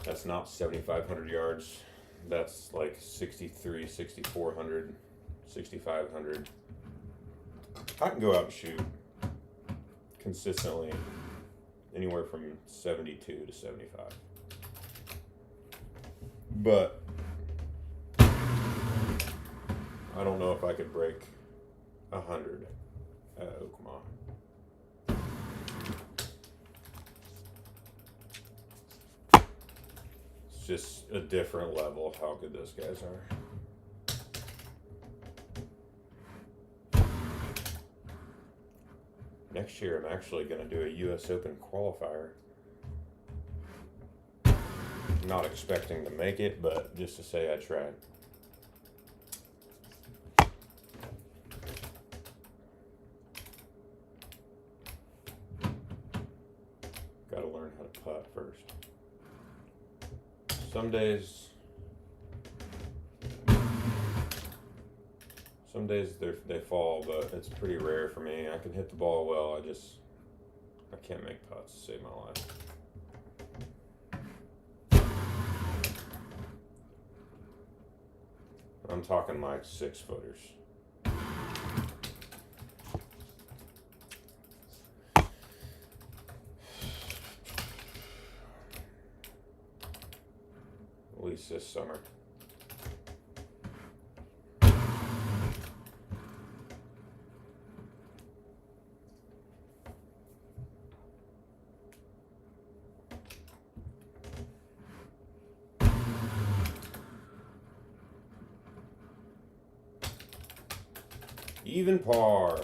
that's not 7,500 yards. That's like 63, 6,400, 6,500. I can go out and shoot consistently anywhere from 72 to 75. But I don't know if I could break 100 at Oklahoma. It's just a different level of how good those guys are. Next year, I'm actually going to do a U.S. Open qualifier. I'm not expecting to make it, but just to say I tried. Got to learn how to putt first. Some days they fall, but it's pretty rare for me. I can hit the ball well. I can't make putts to save my life. I'm talking like 6-footers. At least this summer. Even par.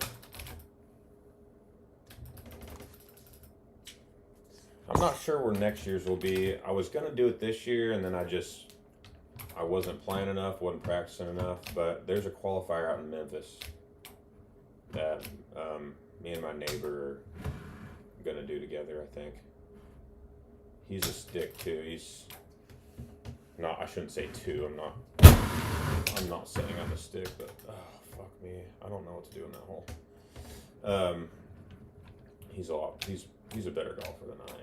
I'm not sure where next year's will be. I was going to do it this year, and then I wasn't playing enough, wasn't practicing enough. But there's a qualifier out in Memphis that me and my neighbor are going to do together, I think. He's a stick, too. No, I shouldn't say two. I'm not saying I'm a stick, but fuck me, I don't know what to do in that hole. He's a better golfer than I am.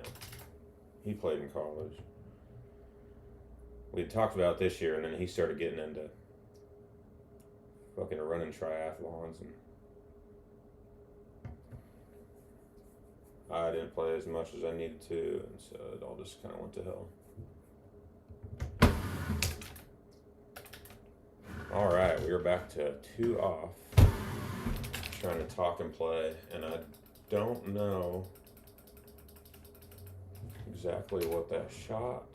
He played in college. We had talked about this year, and then he started getting into fucking running triathlons, and I didn't play as much as I needed to, and so it all just kind of went to hell. Alright, we are back to 2 off. Trying to talk and play, and I don't know exactly what that shot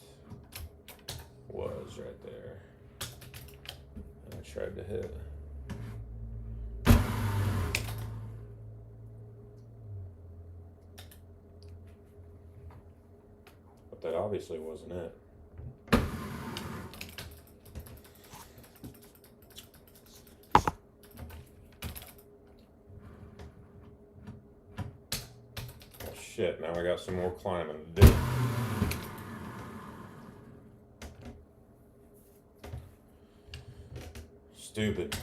was right there. And I tried to hit. But that obviously wasn't it. Shit, now I got some more climbing to do. Stupid.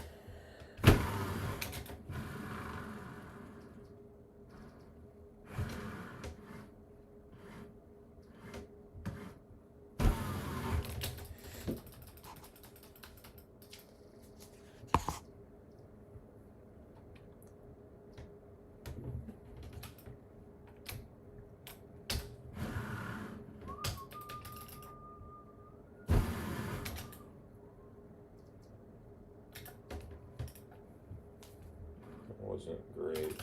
Wasn't great.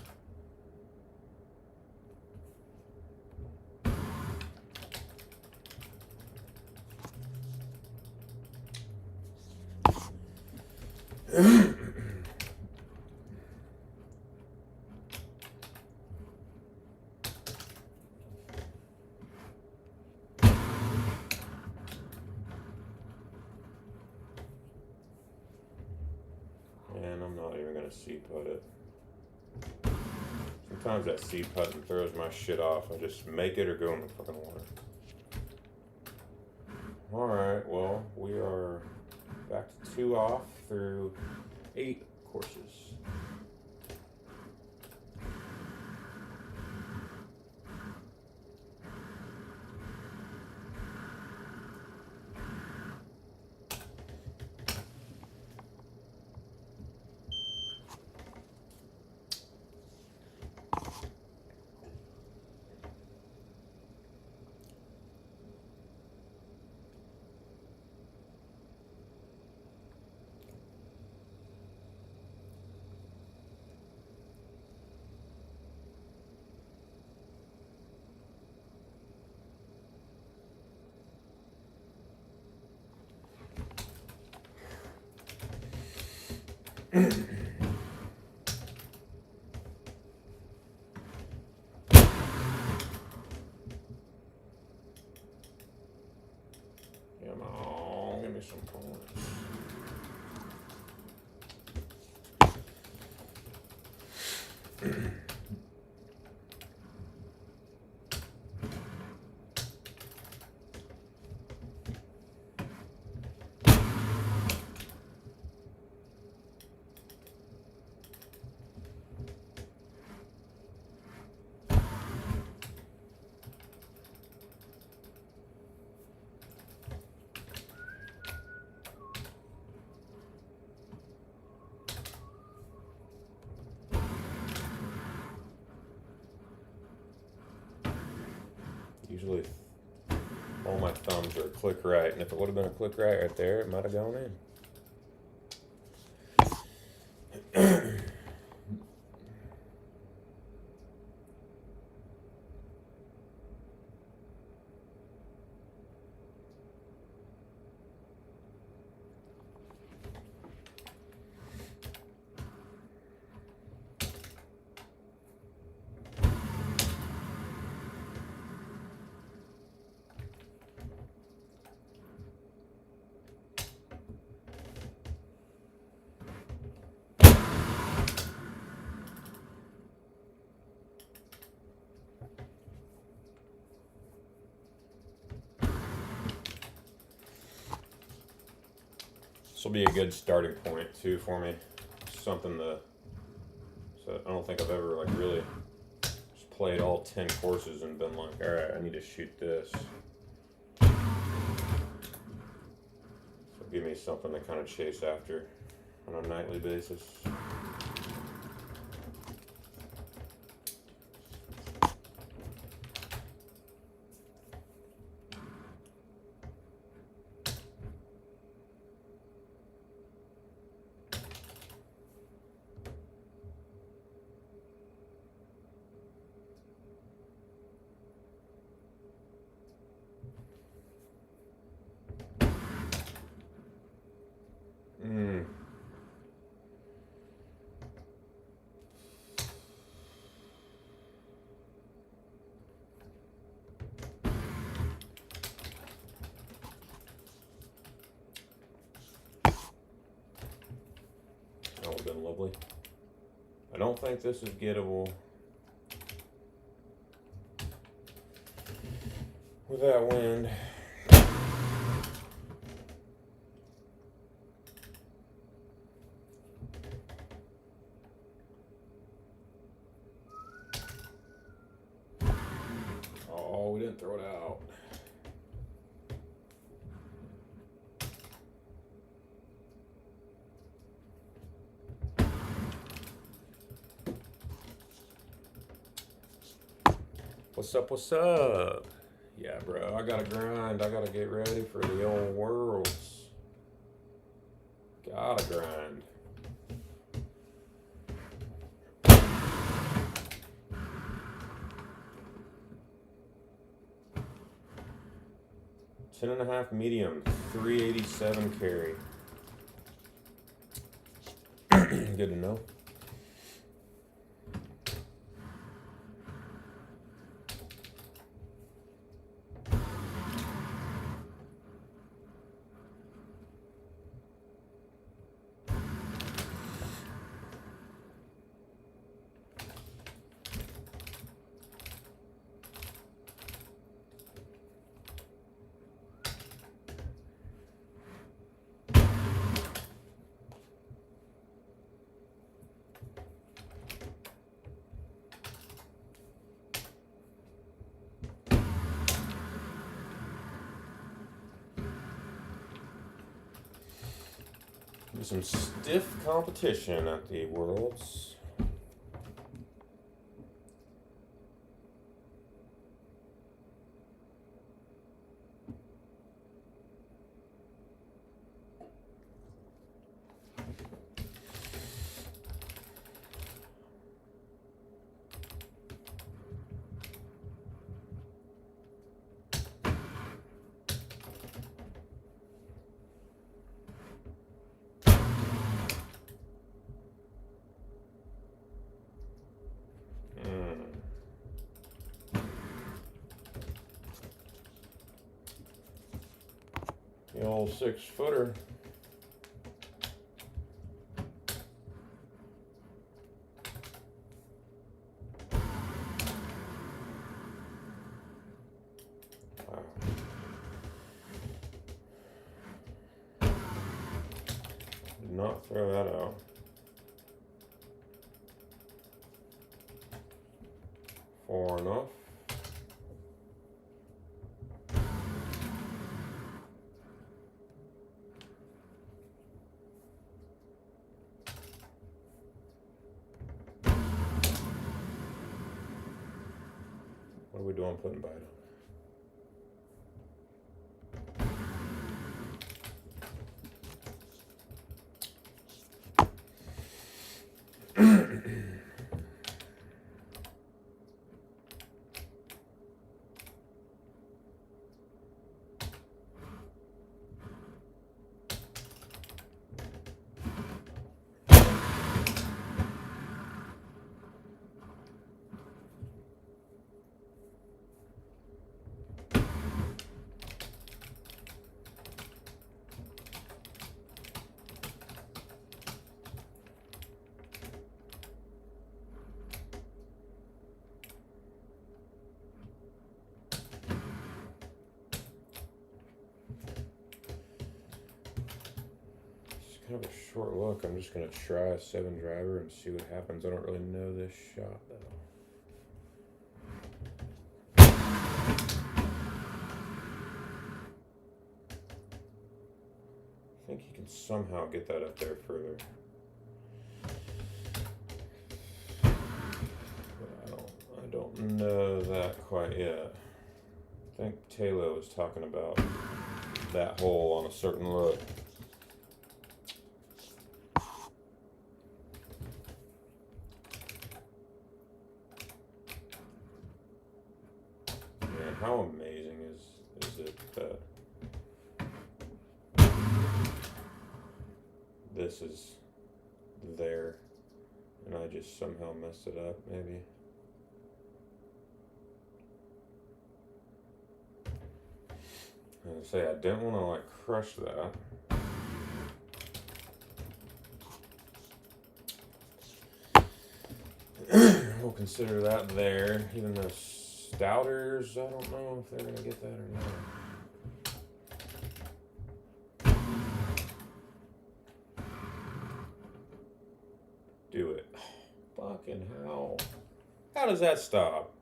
And I'm not even gonna seed putt it. Sometimes that seed putting throws my shit off. I just make it or go in the fucking water. Alright, well, we are back to 2 off through 8 courses. Come on, give me some points. Usually all my thumbs are a click right, and if it would have been a click right there, it might have gone in. This will be a good starting point too for me. Something to, so I don't think I've ever like really just played all 10 courses and been like, all right, I need to shoot this. So give me something to kind of chase after on a nightly basis. That would have been lovely. I don't think this is gettable with that wind. Oh, we didn't throw it out. What's up, what's up? Yeah, bro, I gotta grind. I gotta get ready for the old worlds. Gotta grind. Ten and a half medium, 387 carry. Good to know. Some stiff competition at the Worlds. The old 6-footer. Wow. Did not throw that out. Far enough. What are we doing putting bite on? Kind of a short look. I'm just going to try a 7 driver and see what happens. I don't really know this shot though. I think he can somehow get that up there further. But I don't know that quite yet. I think Taylor was talking about that hole on a certain look. How amazing is it that this is there and I just somehow messed it up, maybe? I say I didn't want to like crush that. We'll consider that there, even though Stouters, I don't know if they're going to get that or not. Do it. Oh, fucking hell. How does that stop?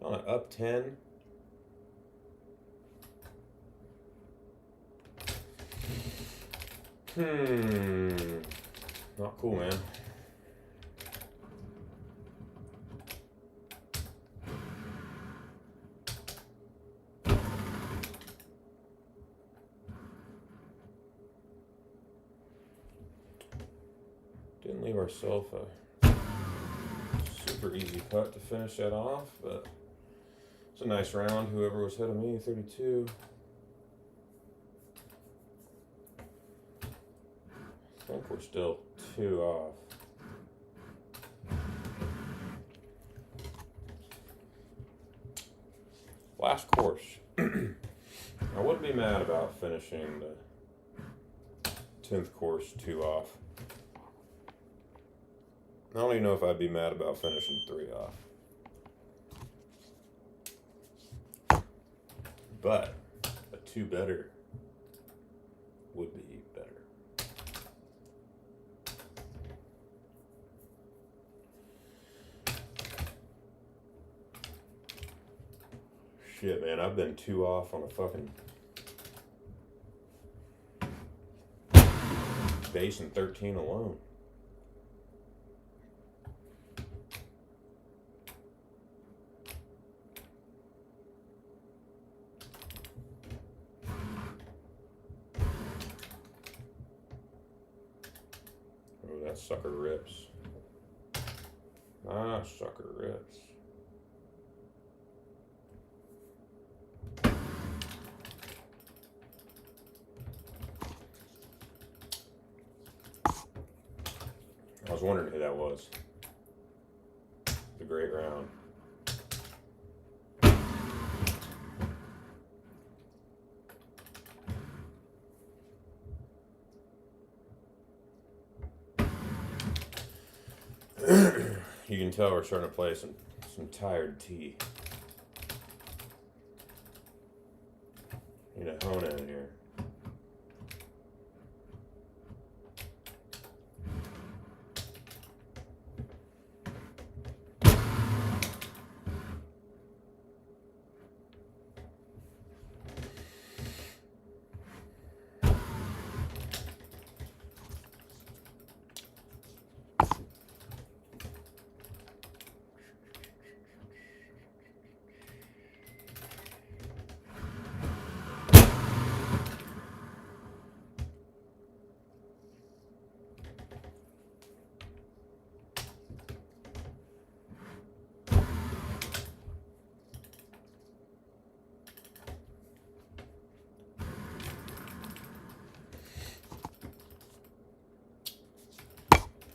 On an up 10? Not cool, man. Didn't leave ourselves a super easy putt to finish that off, but it's a nice round. Whoever was ahead of me, 32. I think we're still 2 off. Last course. I wouldn't be mad about finishing the 10th course 2 off. I don't even know if I'd be mad about finishing 3 off. But a 2 better would be better. Shit, man, I've been 2 off on a fucking base in 13 alone. Oh, that sucker rips. Ah, sucker rips. I was wondering who that was. The great round. You can tell we're starting to play some tired tea. Need a hone in here.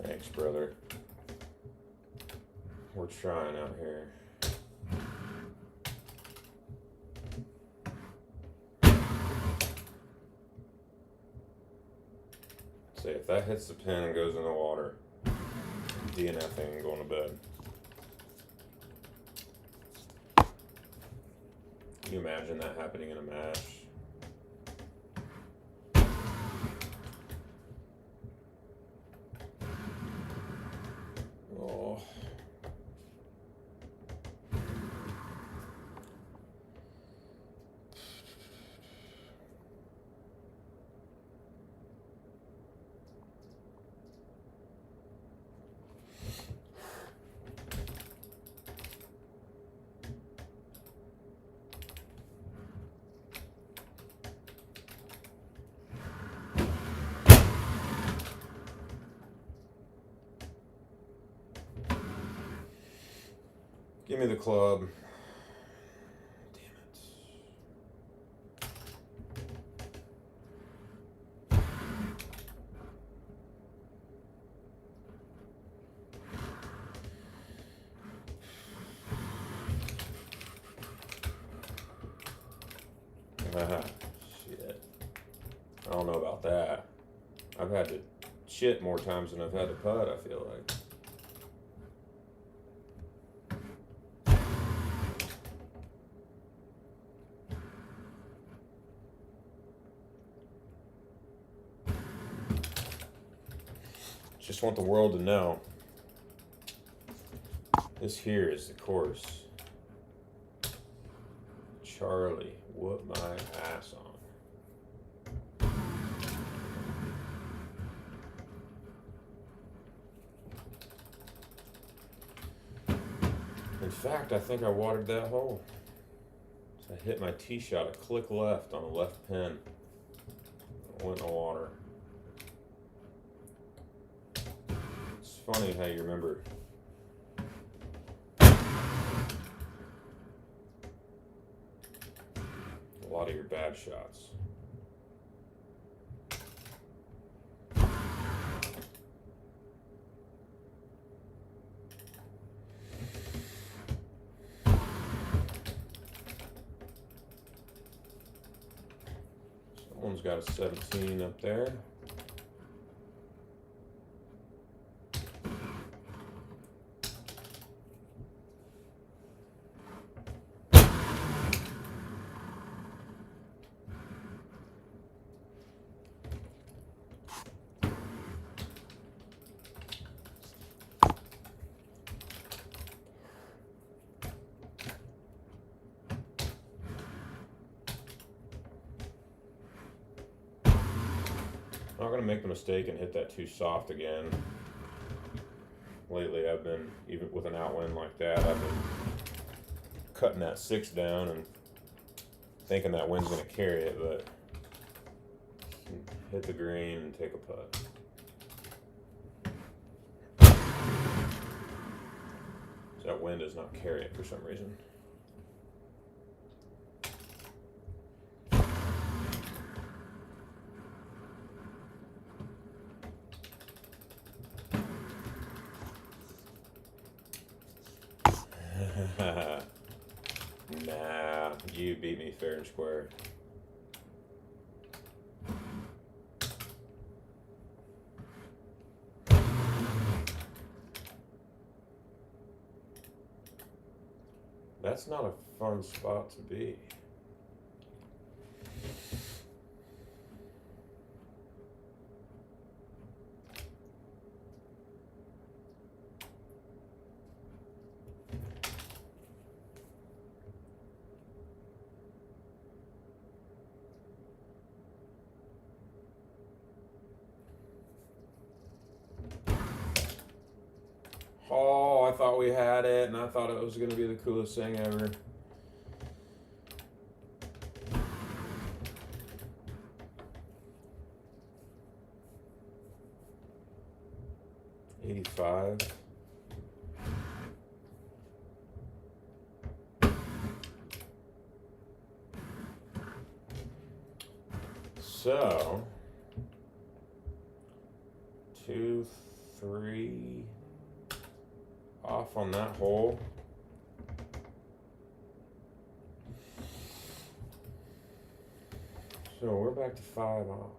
Thanks, brother. We're trying out here. Say, if that hits the pin and goes in the water, DNFing and going to bed. Can you imagine that happening in a match? Oh. Give me the club. Damn it. Shit. I don't know about that. I've had to shit more times than I've had to putt, I feel like. Just want the world to know this here is the course Charlie whooped my ass on. In fact, I think I watered that hole. So I hit my tee shot a click left on the left pin. It went in the water. It's funny how you remember a lot of your bad shots. Someone's got a 17 up there. not going to make the mistake and hit that too soft again. Lately, I've been, even with an outwind like that, I've been cutting that 6 down and thinking that wind's going to carry it, but hit the green and take a putt. So that wind does not carry it for some reason. Nah, you beat me fair and square. That's not a fun spot to be. Oh, I thought we had it, and I thought it was going to be the coolest thing ever. '85. So, 2, 3 off on that hole. So we're back to 5 off.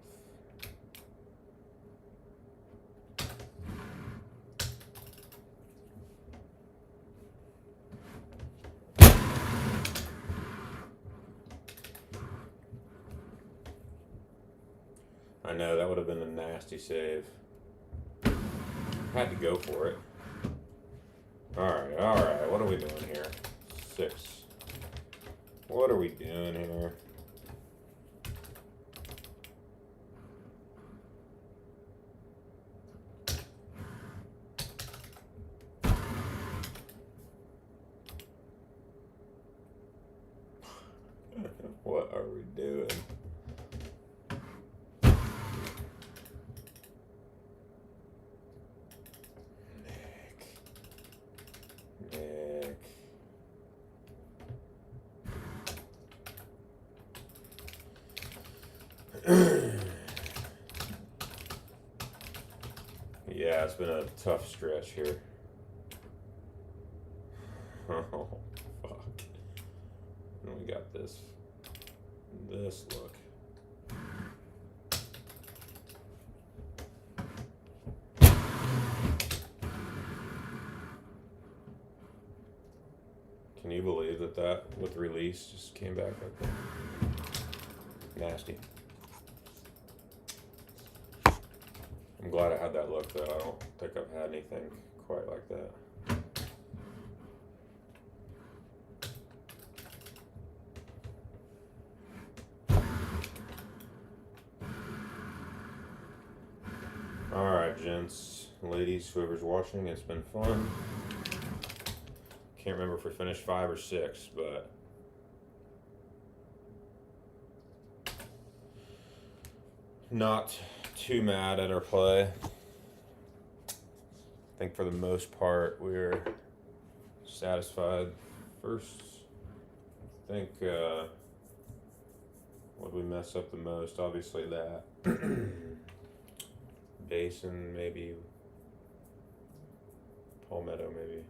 I know, that would have been a nasty save. Had to go for it. Alright, what are we doing here? 6. What are we doing here? What are we doing? Nick. Yeah, it's been a tough stretch here. Oh, fuck. And we got this look. Can you believe that with release just came back like that? Nasty. I'm glad I had that look though. I don't think I've had anything quite like that. Alright, gents, ladies, whoever's watching, it's been fun. Can't remember if we finished 5 or 6, but not too mad at our play. I think for the most part we're satisfied. First, I think what did we mess up the most? Obviously that. Basin, maybe. Palmetto, maybe.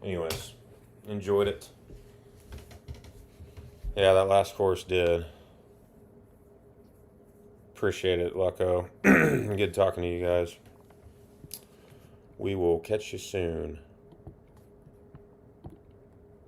Anyways, enjoyed it. Yeah, that last course did. Appreciate it, Lucko. Good talking to you guys. We will catch you soon.